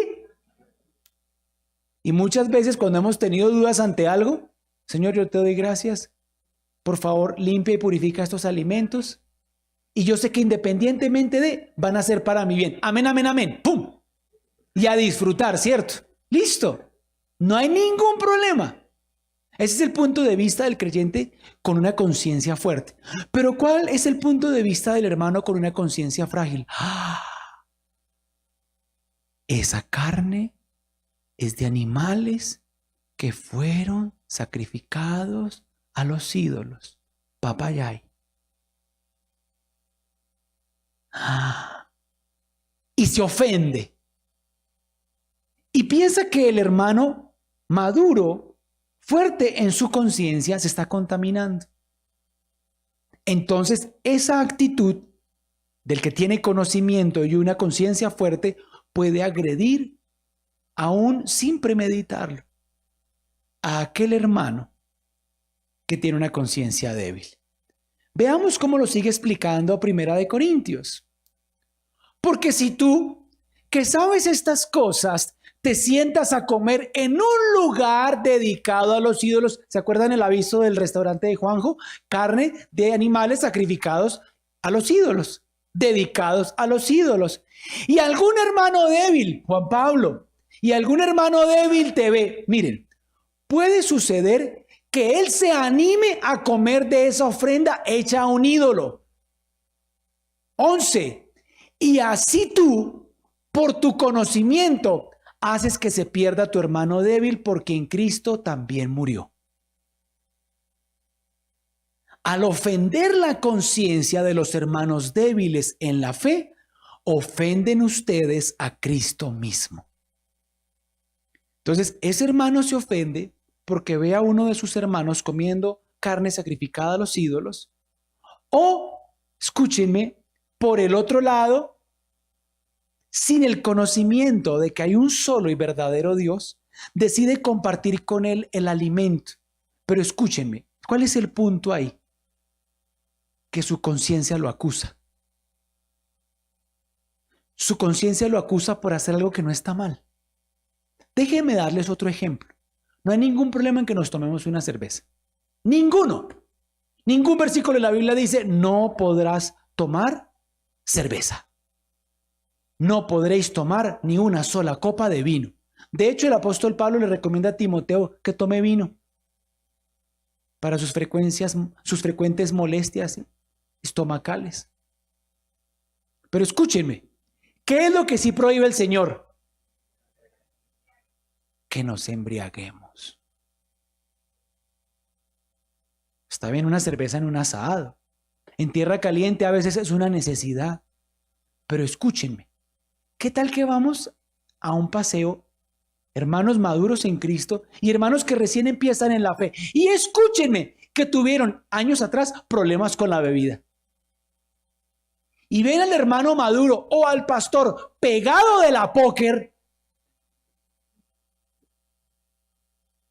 Speaker 1: Y muchas veces cuando hemos tenido dudas ante algo, Señor, yo te doy gracias. Por favor, limpia y purifica estos alimentos. Y yo sé que independientemente de, van a ser para mi bien. Amén, amén, amén. ¡Pum! Y a disfrutar, ¿cierto? Listo. No hay ningún problema. Ese es el punto de vista del creyente con una conciencia fuerte. Pero ¿cuál es el punto de vista del hermano con una conciencia frágil? Esa carne es de animales que fueron sacrificados a los ídolos. Papayay. Y se ofende. Y piensa que el hermano maduro, fuerte en su conciencia, se está contaminando. Entonces, esa actitud del que tiene conocimiento y una conciencia fuerte puede agredir, aún sin premeditarlo, a aquel hermano que tiene una conciencia débil. Veamos cómo lo sigue explicando Primera de Corintios. Porque si tú, que sabes estas cosas, te sientas a comer en un lugar dedicado a los ídolos, ¿se acuerdan el aviso del restaurante de Juanjo? Carne de animales sacrificados a los ídolos, dedicados a los ídolos. Y algún hermano débil, Juan Pablo, y algún hermano débil te ve, miren, puede suceder que él se anime a comer de esa ofrenda hecha a un ídolo. 11. Y así tú, por tu conocimiento, haces que se pierda tu hermano débil porque en Cristo también murió. Al ofender la conciencia de los hermanos débiles en la fe, ofenden ustedes a Cristo mismo. Entonces, ese hermano se ofende porque ve a uno de sus hermanos comiendo carne sacrificada a los ídolos. O, escúchenme, por el otro lado, sin el conocimiento de que hay un solo y verdadero Dios, decide compartir con él el alimento. Pero escúchenme, ¿cuál es el punto ahí? Que su conciencia lo acusa. Su conciencia lo acusa por hacer algo que no está mal. Déjenme darles otro ejemplo. No hay ningún problema en que nos tomemos una cerveza. Ninguno. Ningún versículo de la Biblia dice, no podrás tomar cerveza. No podréis tomar ni una sola copa de vino. De hecho, el apóstol Pablo le recomienda a Timoteo que tome vino para sus frecuentes molestias estomacales. Pero escúchenme, ¿qué es lo que sí prohíbe el Señor? Que nos embriaguemos. Está bien una cerveza en un asado. En tierra caliente a veces es una necesidad. Pero escúchenme, ¿qué tal que vamos a un paseo, hermanos maduros en Cristo y hermanos que recién empiezan en la fe? Y escúchenme, que tuvieron años atrás problemas con la bebida. Y ven al hermano maduro o al pastor pegado de la póker,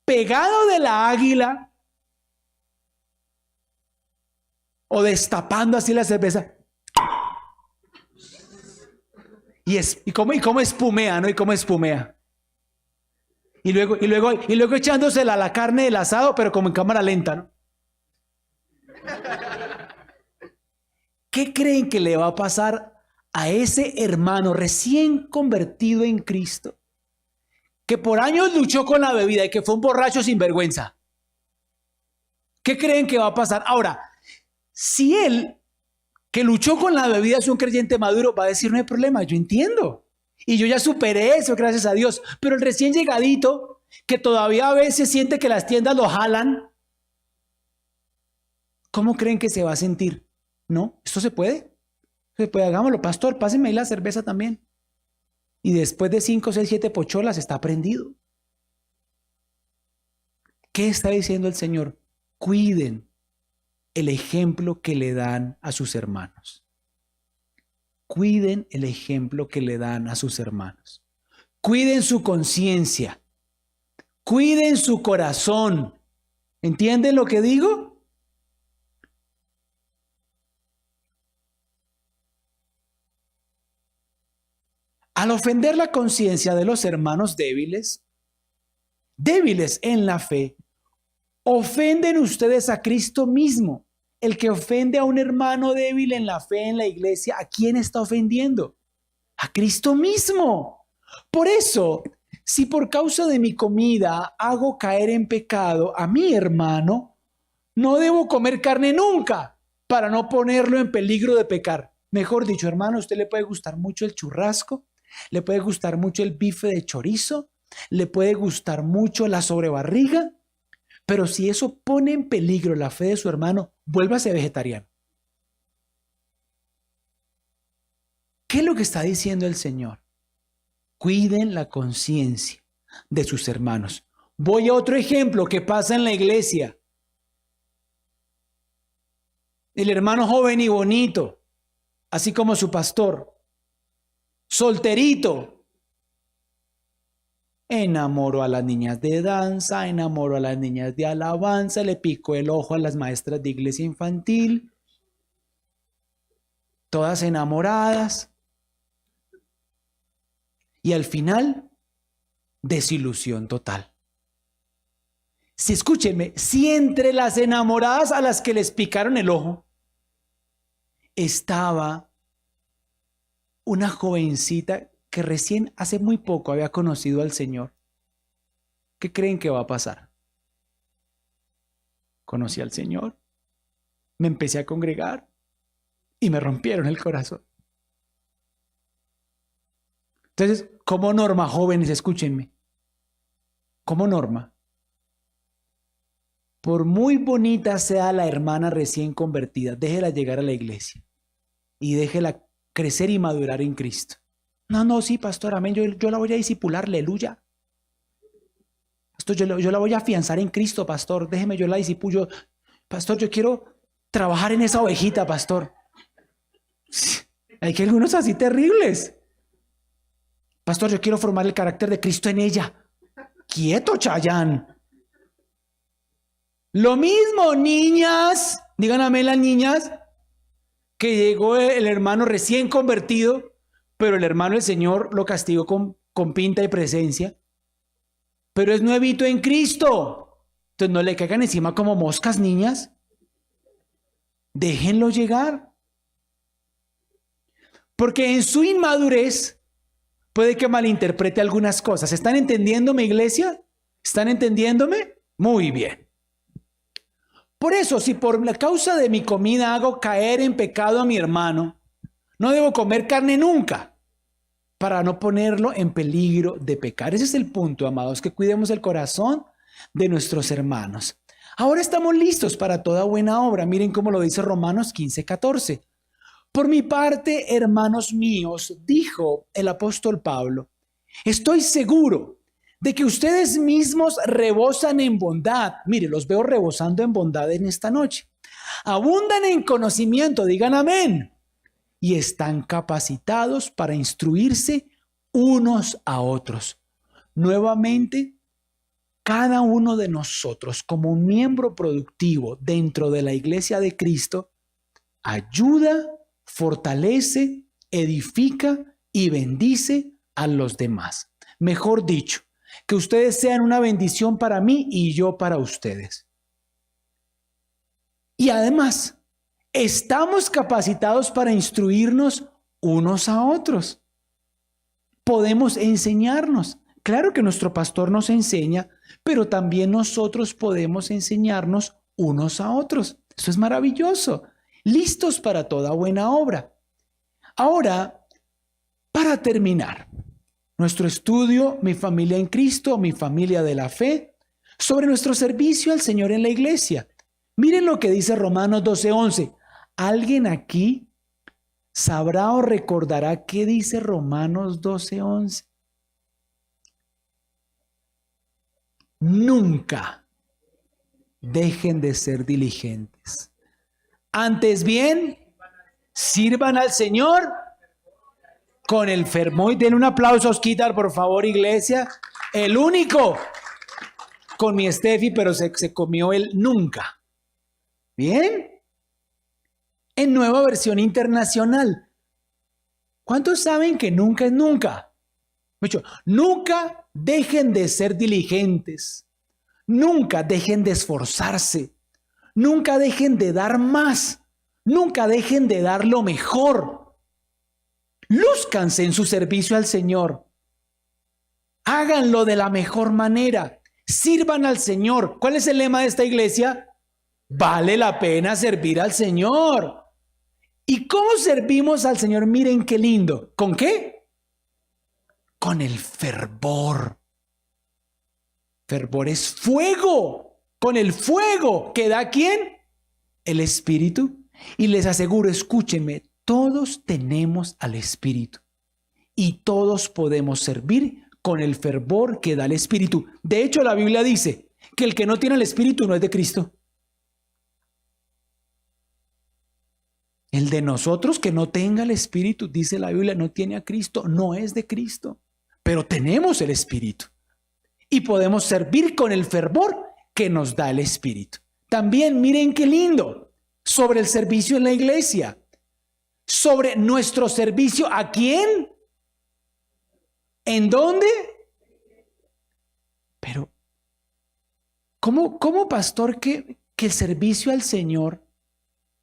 Speaker 1: pegado de la águila, o destapando así la cerveza. Y cómo espumea, ¿no? Y cómo espumea. Y luego echándosela a la carne del asado, pero como en cámara lenta, ¿no? ¿Qué creen que le va a pasar a ese hermano recién convertido en Cristo, que por años luchó con la bebida y que fue un borracho sin vergüenza? ¿Qué creen que va a pasar? Ahora, si él, que luchó con la bebida, es un creyente maduro, va a decir, no hay problema, yo entiendo. Y yo ya superé eso, gracias a Dios. Pero el recién llegadito, que todavía a veces siente que las tiendas lo jalan, ¿cómo creen que se va a sentir? ¿No? ¿Esto se puede? Se puede, hagámoslo. Pastor, pásenme ahí la cerveza también. Y después de 5, 6, 7 pocholas está prendido. ¿Qué está diciendo el Señor? Cuiden el ejemplo que le dan a sus hermanos. Cuiden el ejemplo que le dan a sus hermanos. Cuiden su conciencia. Cuiden su corazón. ¿Entienden lo que digo? Al ofender la conciencia de los hermanos débiles en la fe, ofenden ustedes a Cristo mismo. El que ofende a un hermano débil en la fe en la iglesia, ¿a quién está ofendiendo? A Cristo mismo. Por eso, si por causa de mi comida hago caer en pecado a mi hermano, no debo comer carne nunca para no ponerlo en peligro de pecar. Mejor dicho, hermano, a usted le puede gustar mucho el churrasco, le puede gustar mucho el bife de chorizo, le puede gustar mucho la sobrebarriga, pero si eso pone en peligro la fe de su hermano, vuélvase vegetariano. ¿Qué es lo que está diciendo el Señor? Cuiden la conciencia de sus hermanos. Voy a otro ejemplo que pasa en la iglesia. El hermano joven y bonito, así como su pastor, solterito, enamoró a las niñas de danza, enamoró a las niñas de alabanza, le picó el ojo a las maestras de iglesia infantil, todas enamoradas. Y al final, desilusión total. Si escúchenme, si entre las enamoradas a las que les picaron el ojo, estaba una jovencita que recién hace muy poco había conocido al Señor, ¿qué creen que va a pasar? Conocí al Señor, me empecé a congregar y me rompieron el corazón. Entonces, como norma, jóvenes, escúchenme, como norma, por muy bonita sea la hermana recién convertida, déjela llegar a la iglesia y déjela crecer y madurar en Cristo. No, sí, pastor, amén, yo la voy a discipular, aleluya. Pastor, yo la voy a afianzar en Cristo, pastor, déjeme, yo la disipulo. Pastor, yo quiero trabajar en esa ovejita, pastor. Hay que algunos así terribles. Pastor, yo quiero formar el carácter de Cristo en ella. Quieto, Chayán. Lo mismo, niñas, digan amén las niñas, que llegó el hermano recién convertido, pero el hermano del Señor lo castigó con pinta y presencia. Pero es nuevito en Cristo. Entonces no le caigan encima como moscas, niñas. Déjenlo llegar. Porque en su inmadurez puede que malinterprete algunas cosas. ¿Están entendiéndome, iglesia? ¿Están entendiéndome? Muy bien. Por eso, si por la causa de mi comida hago caer en pecado a mi hermano, no debo comer carne nunca para no ponerlo en peligro de pecar. Ese es el punto, amados, que cuidemos el corazón de nuestros hermanos. Ahora estamos listos para toda buena obra. Miren cómo lo dice Romanos 15:14. Por mi parte, hermanos míos, dijo el apóstol Pablo, estoy seguro de que ustedes mismos rebosan en bondad. Mire, los veo rebosando en bondad en esta noche. Abundan en conocimiento, digan amén. Y están capacitados para instruirse unos a otros. Nuevamente, cada uno de nosotros, como un miembro productivo dentro de la iglesia de Cristo, ayuda, fortalece, edifica y bendice a los demás. Mejor dicho, que ustedes sean una bendición para mí y yo para ustedes. Y además, estamos capacitados para instruirnos unos a otros. Podemos enseñarnos. Claro que nuestro pastor nos enseña, pero también nosotros podemos enseñarnos unos a otros. Eso es maravilloso. Listos para toda buena obra. Ahora, para terminar, nuestro estudio, mi familia en Cristo, mi familia de la fe, sobre nuestro servicio al Señor en la iglesia. Miren lo que dice Romanos 12:11. ¿Alguien aquí sabrá o recordará qué dice Romanos 12:11? Nunca dejen de ser diligentes. Antes bien, sirvan al Señor con el fervor. Y den un aplauso a Osquitar, por favor, iglesia. El único con mi Steffi, pero se comió el nunca. ¿Bien? En Nueva Versión Internacional. ¿Cuántos saben que nunca es nunca? Mucho. Nunca dejen de ser diligentes. Nunca dejen de esforzarse. Nunca dejen de dar más. Nunca dejen de dar lo mejor. Lúzcanse en su servicio al Señor. Háganlo de la mejor manera. Sirvan al Señor. ¿Cuál es el lema de esta iglesia? Vale la pena servir al Señor. ¿Y cómo servimos al Señor? Miren qué lindo. ¿Con qué? Con el fervor. Fervor es fuego. Con el fuego que da ¿quién? El Espíritu. Y les aseguro, escúchenme, todos tenemos al Espíritu. Y todos podemos servir con el fervor que da el Espíritu. De hecho, la Biblia dice que el que no tiene el Espíritu no es de Cristo. El de nosotros que no tenga el Espíritu, dice la Biblia, no tiene a Cristo, no es de Cristo. Pero tenemos el Espíritu. Y podemos servir con el fervor que nos da el Espíritu. También miren qué lindo, sobre el servicio en la iglesia. Sobre nuestro servicio, ¿a quién? ¿En dónde? Pero, ¿cómo pastor que el servicio al Señor,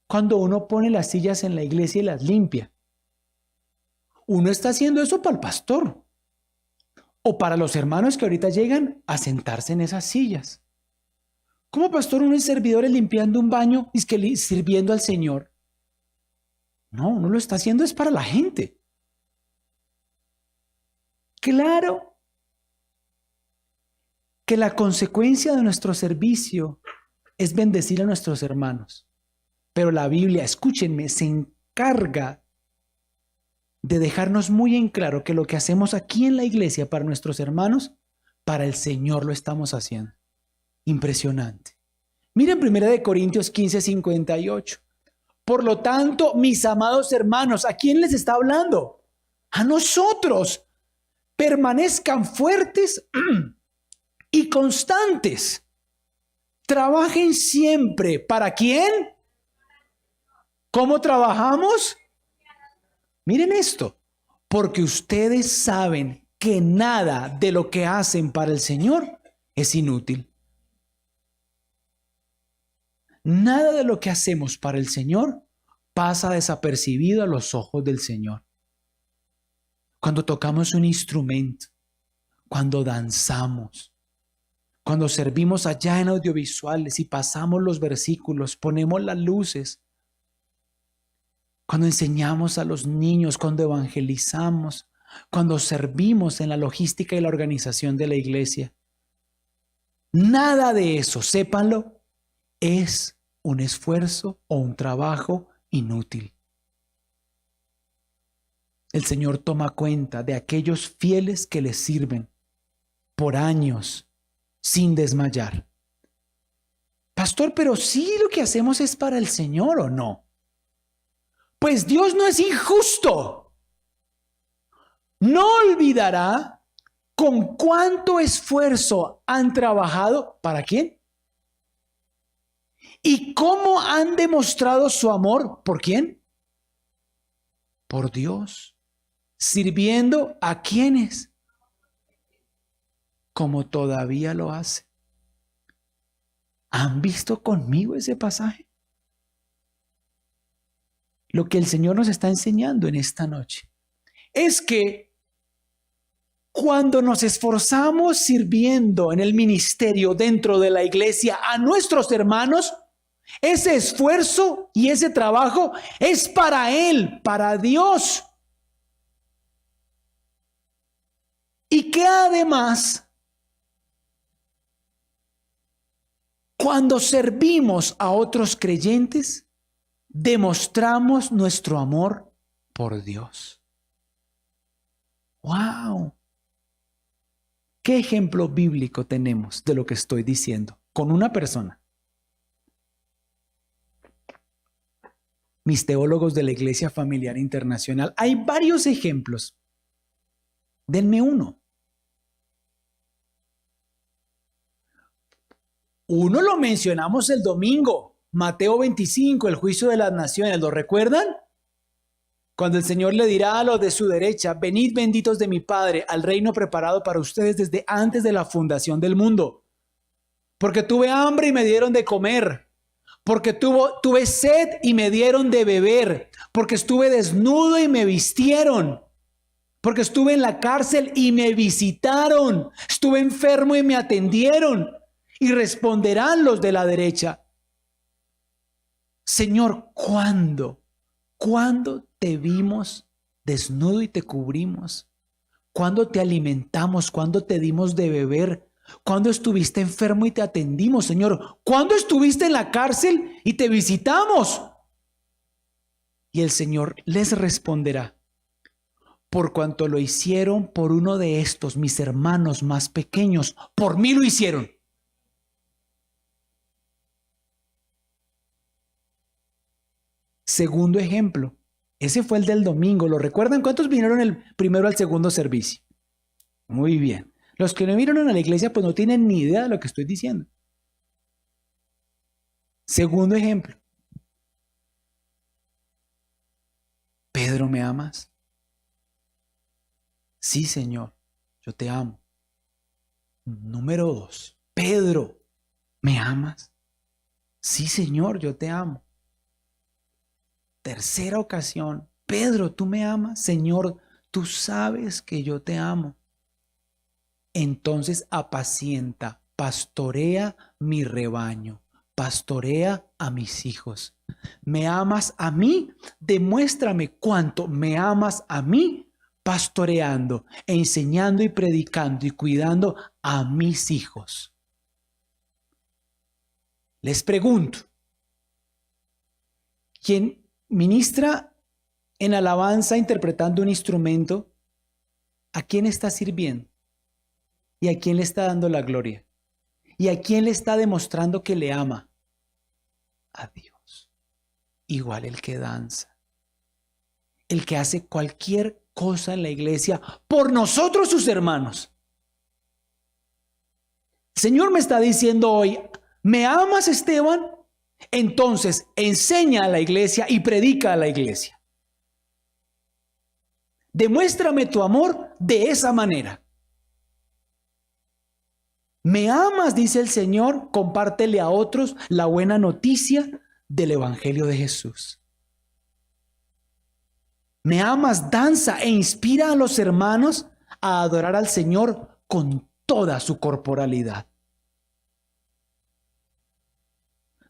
Speaker 1: cuando uno pone las sillas en la iglesia y las limpia, uno está haciendo eso para el pastor o para los hermanos que ahorita llegan a sentarse en esas sillas? ¿Cómo pastor uno es servidores limpiando un baño y es que sirviendo al Señor? No, uno lo está haciendo es para la gente. Claro que la consecuencia de nuestro servicio es bendecir a nuestros hermanos. Pero la Biblia, escúchenme, se encarga de dejarnos muy en claro que lo que hacemos aquí en la iglesia para nuestros hermanos, para el Señor lo estamos haciendo. Impresionante. Miren 1 Corintios 15:58. Por lo tanto, mis amados hermanos, ¿a quién les está hablando? A nosotros. Permanezcan fuertes y constantes. Trabajen siempre. ¿Para quién? ¿Cómo trabajamos? Miren esto. Porque ustedes saben que nada de lo que hacen para el Señor es inútil. Nada de lo que hacemos para el Señor pasa desapercibido a los ojos del Señor. Cuando tocamos un instrumento, cuando danzamos, cuando servimos allá en audiovisuales y pasamos los versículos, ponemos las luces, cuando enseñamos a los niños, cuando evangelizamos, cuando servimos en la logística y la organización de la iglesia. Nada de eso, sépanlo, es un esfuerzo o un trabajo inútil. El Señor toma cuenta de aquellos fieles que le sirven por años sin desmayar. Pastor, pero sí lo que hacemos es para el Señor, ¿o no? Pues Dios no es injusto. No olvidará con cuánto esfuerzo han trabajado. ¿Para quién? ¿Y cómo han demostrado su amor? ¿Por quién? Por Dios. ¿Sirviendo a quiénes? Como todavía lo hace. ¿Han visto conmigo ese pasaje? Lo que el Señor nos está enseñando en esta noche es que cuando nos esforzamos sirviendo en el ministerio dentro de la iglesia a nuestros hermanos, ese esfuerzo y ese trabajo es para Él, para Dios. Y que además, cuando servimos a otros creyentes, demostramos nuestro amor por Dios. ¡Wow! ¿Qué ejemplo bíblico tenemos de lo que estoy diciendo? Con una persona. Mis teólogos de la Iglesia Familiar Internacional, hay varios ejemplos. Denme uno. Uno lo mencionamos el domingo, Mateo 25, el juicio de las naciones, ¿lo recuerdan? Cuando el Señor le dirá a los de su derecha, venid benditos de mi Padre al reino preparado para ustedes desde antes de la fundación del mundo. Porque tuve hambre y me dieron de comer. Porque tuve sed y me dieron de beber. Porque estuve desnudo y me vistieron. Porque estuve en la cárcel y me visitaron. Estuve enfermo y me atendieron. Y responderán los de la derecha: Señor, ¿cuándo te vimos desnudo y te cubrimos? ¿Cuándo te alimentamos? ¿Cuándo te dimos de beber? ¿Cuándo estuviste enfermo y te atendimos, Señor? ¿Cuándo estuviste en la cárcel y te visitamos? Y el Señor les responderá: por cuanto lo hicieron por uno de estos, mis hermanos más pequeños, por mí lo hicieron. Segundo ejemplo, ese fue el del domingo. ¿Lo recuerdan? ¿Cuántos vinieron el primero al segundo servicio? Muy bien. Los que no vinieron a la iglesia pues no tienen ni idea de lo que estoy diciendo. Segundo ejemplo. Pedro, ¿me amas? Sí, Señor, yo te amo. Número 2. Pedro, ¿me amas? Sí, Señor, yo te amo. Tercera ocasión. Pedro, ¿tú me amas? Señor, tú sabes que yo te amo. Entonces apacienta, pastorea mi rebaño, pastorea a mis hijos. ¿Me amas a mí? Demuéstrame cuánto me amas a mí, pastoreando, enseñando y predicando y cuidando a mis hijos. Les pregunto, ¿quién ministra en alabanza interpretando un instrumento? ¿A quién está sirviendo? ¿Y a quién le está dando la gloria? ¿Y a quién le está demostrando que le ama? A Dios. Igual el que danza, el que hace cualquier cosa en la iglesia por nosotros sus hermanos. El Señor me está diciendo hoy: ¿me amas, Esteban? Entonces enseña a la iglesia y predica a la iglesia. Demuéstrame tu amor de esa manera. ¿Me amas? Dice el Señor, compártele a otros la buena noticia del Evangelio de Jesús. ¿Me amas? Danza e inspira a los hermanos a adorar al Señor con toda su corporalidad.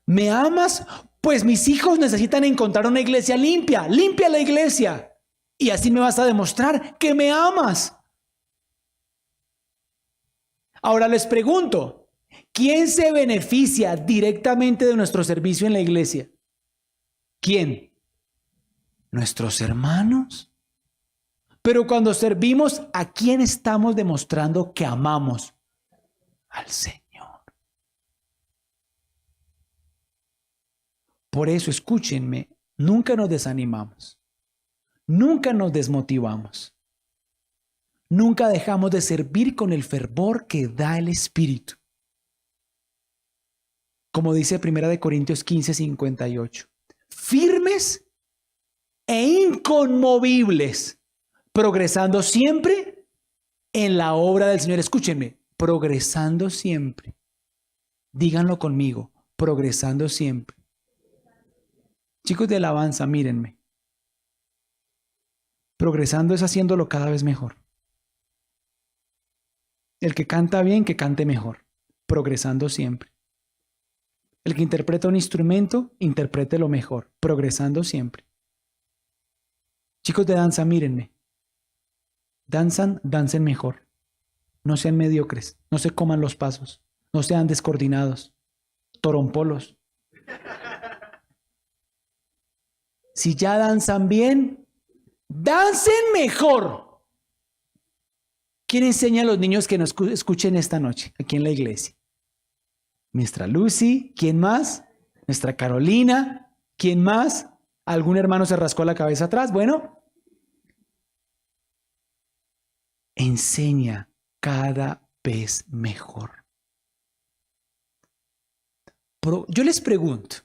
Speaker 1: ¿Me amas? Pues mis hijos necesitan encontrar una iglesia limpia. Limpia la iglesia. Y así me vas a demostrar que me amas. Ahora les pregunto, ¿quién se beneficia directamente de nuestro servicio en la iglesia? ¿Quién? Nuestros hermanos. Pero cuando servimos, ¿a quién estamos demostrando que amamos? Al Señor. Por eso, escúchenme, nunca nos desanimamos, nunca nos desmotivamos, nunca dejamos de servir con el fervor que da el Espíritu. Como dice 1 Corintios 15:58, firmes e inconmovibles, progresando siempre en la obra del Señor. Escúchenme, progresando siempre. Díganlo conmigo, progresando siempre. Chicos de alabanza, mírenme. Progresando es haciéndolo cada vez mejor. El que canta bien, que cante mejor. Progresando siempre. El que interpreta un instrumento, interprételo mejor. Progresando siempre. Chicos de danza, mírenme. Dancen mejor. No sean mediocres. No se coman los pasos. No sean descoordinados. Torompolos. Si ya danzan bien, dancen mejor. ¿Quién enseña a los niños que nos escuchen esta noche aquí en la iglesia? Nuestra Lucy. ¿Quién más? Nuestra Carolina. ¿Quién más? ¿Algún hermano se rascó la cabeza atrás? Bueno, enseña cada vez mejor. Yo les pregunto,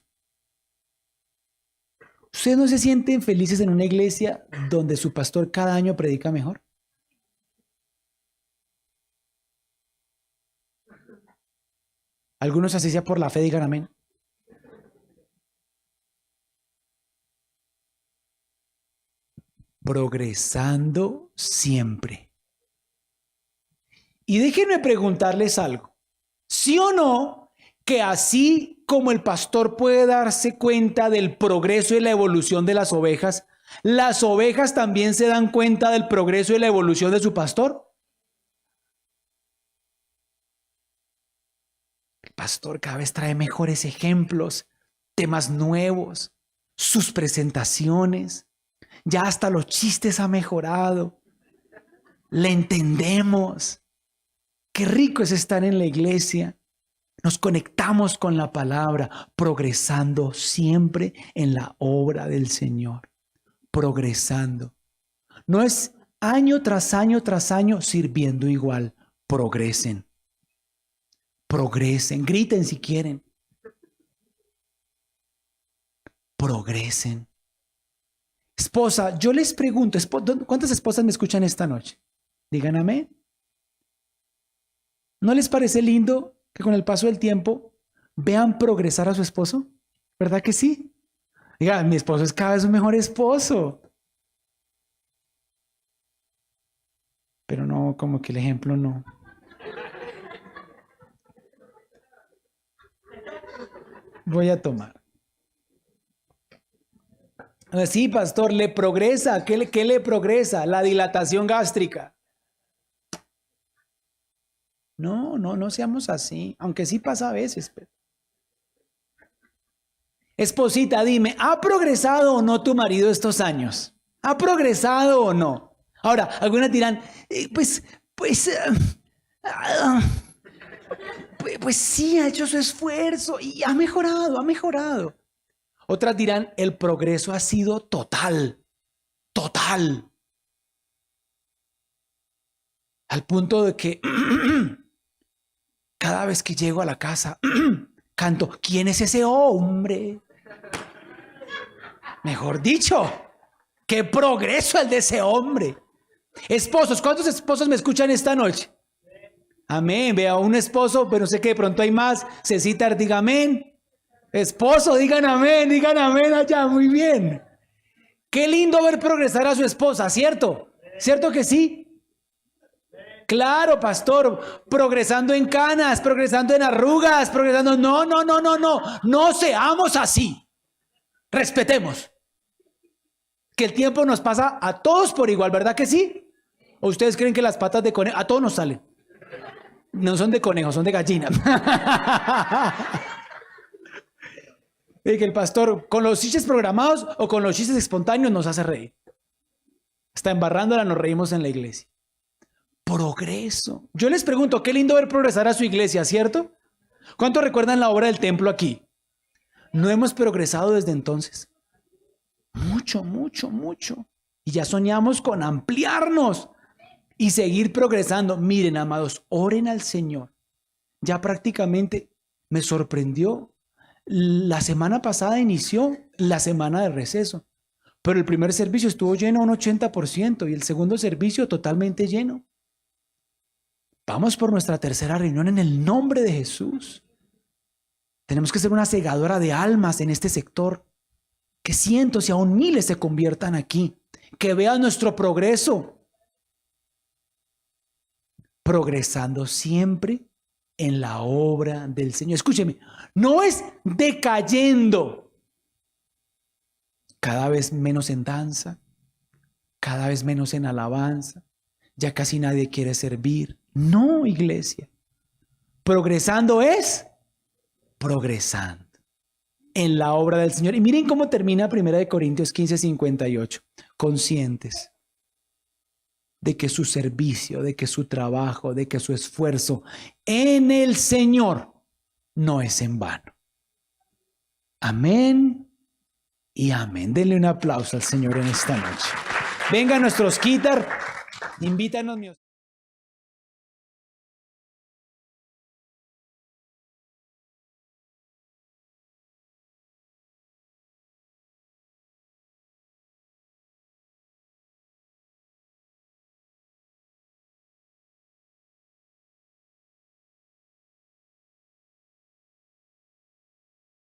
Speaker 1: ¿ustedes no se sienten felices en una iglesia donde su pastor cada año predica mejor? Algunos así sea por la fe, digan amén. Progresando siempre. Y déjenme preguntarles algo. ¿Sí o no que así como el pastor puede darse cuenta del progreso y la evolución de las ovejas también se dan cuenta del progreso y la evolución de su pastor? El pastor cada vez trae mejores ejemplos, temas nuevos, sus presentaciones. Ya hasta los chistes ha mejorado. Le entendemos. Qué rico es estar en la iglesia. Nos conectamos con la palabra, progresando siempre en la obra del Señor. Progresando. No es año tras año sirviendo igual. Progresen. Progresen. Griten si quieren. Progresen. Esposa, yo les pregunto, ¿cuántas esposas me escuchan esta noche? Digan amén. ¿No les parece lindo que con el paso del tiempo vean progresar a su esposo? ¿Verdad que sí? Digan, mi esposo es cada vez un mejor esposo. Pero no, como que el ejemplo no. Voy a tomar. Sí, pastor, le progresa. ¿Qué le progresa? La dilatación gástrica. No seamos así, aunque sí pasa a veces. Pero. Esposita, dime, ¿ha progresado o no tu marido estos años? ¿Ha progresado o no? Ahora, algunas dirán, pues sí, ha hecho su esfuerzo y ha mejorado. Otras dirán, el progreso ha sido total. Al punto de que cada vez que llego a la casa, canto, ¿quién es ese hombre? Mejor dicho, qué progreso el de ese hombre. Esposos, ¿cuántos esposos me escuchan esta noche? Amén, vea un esposo, pero sé que de pronto hay más. Cecita, diga amén. Esposo, digan amén allá, muy bien. Qué lindo ver progresar a su esposa, ¿cierto? ¿Cierto que sí? Claro, pastor, progresando en canas, progresando en arrugas, progresando. No seamos así. Respetemos. Que el tiempo nos pasa a todos por igual, ¿verdad que sí? ¿O ustedes creen que las patas de conejo, a todos nos salen? No son de conejo, son de gallina. Y que el pastor con los chistes programados o con los chistes espontáneos nos hace reír. Está embarrándola, nos reímos en la iglesia. Progreso. Yo les pregunto, qué lindo ver progresar a su iglesia, ¿cierto? ¿Cuántos recuerdan la obra del templo aquí? ¿No hemos progresado desde entonces? Mucho. Y ya soñamos con ampliarnos y seguir progresando. Miren, amados, oren al Señor. Ya prácticamente me sorprendió. La semana pasada inició la semana de receso, pero el primer servicio estuvo lleno a un 80% y el segundo servicio totalmente lleno. Vamos por nuestra tercera reunión en el nombre de Jesús. Tenemos que ser una segadora de almas en este sector. Que cientos y aún miles se conviertan aquí. Que vean nuestro progreso. Progresando siempre en la obra del Señor. Escúcheme, no es decayendo. Cada vez menos en danza, cada vez menos en alabanza. Ya casi nadie quiere servir. No, iglesia. Progresando es progresando en la obra del Señor. Y miren cómo termina 1 Corintios 15:58. Conscientes de que su servicio, de que su trabajo, de que su esfuerzo en el Señor no es en vano. Amén y amén. Denle un aplauso al Señor en esta noche. Venga nuestros quitar, invítanos.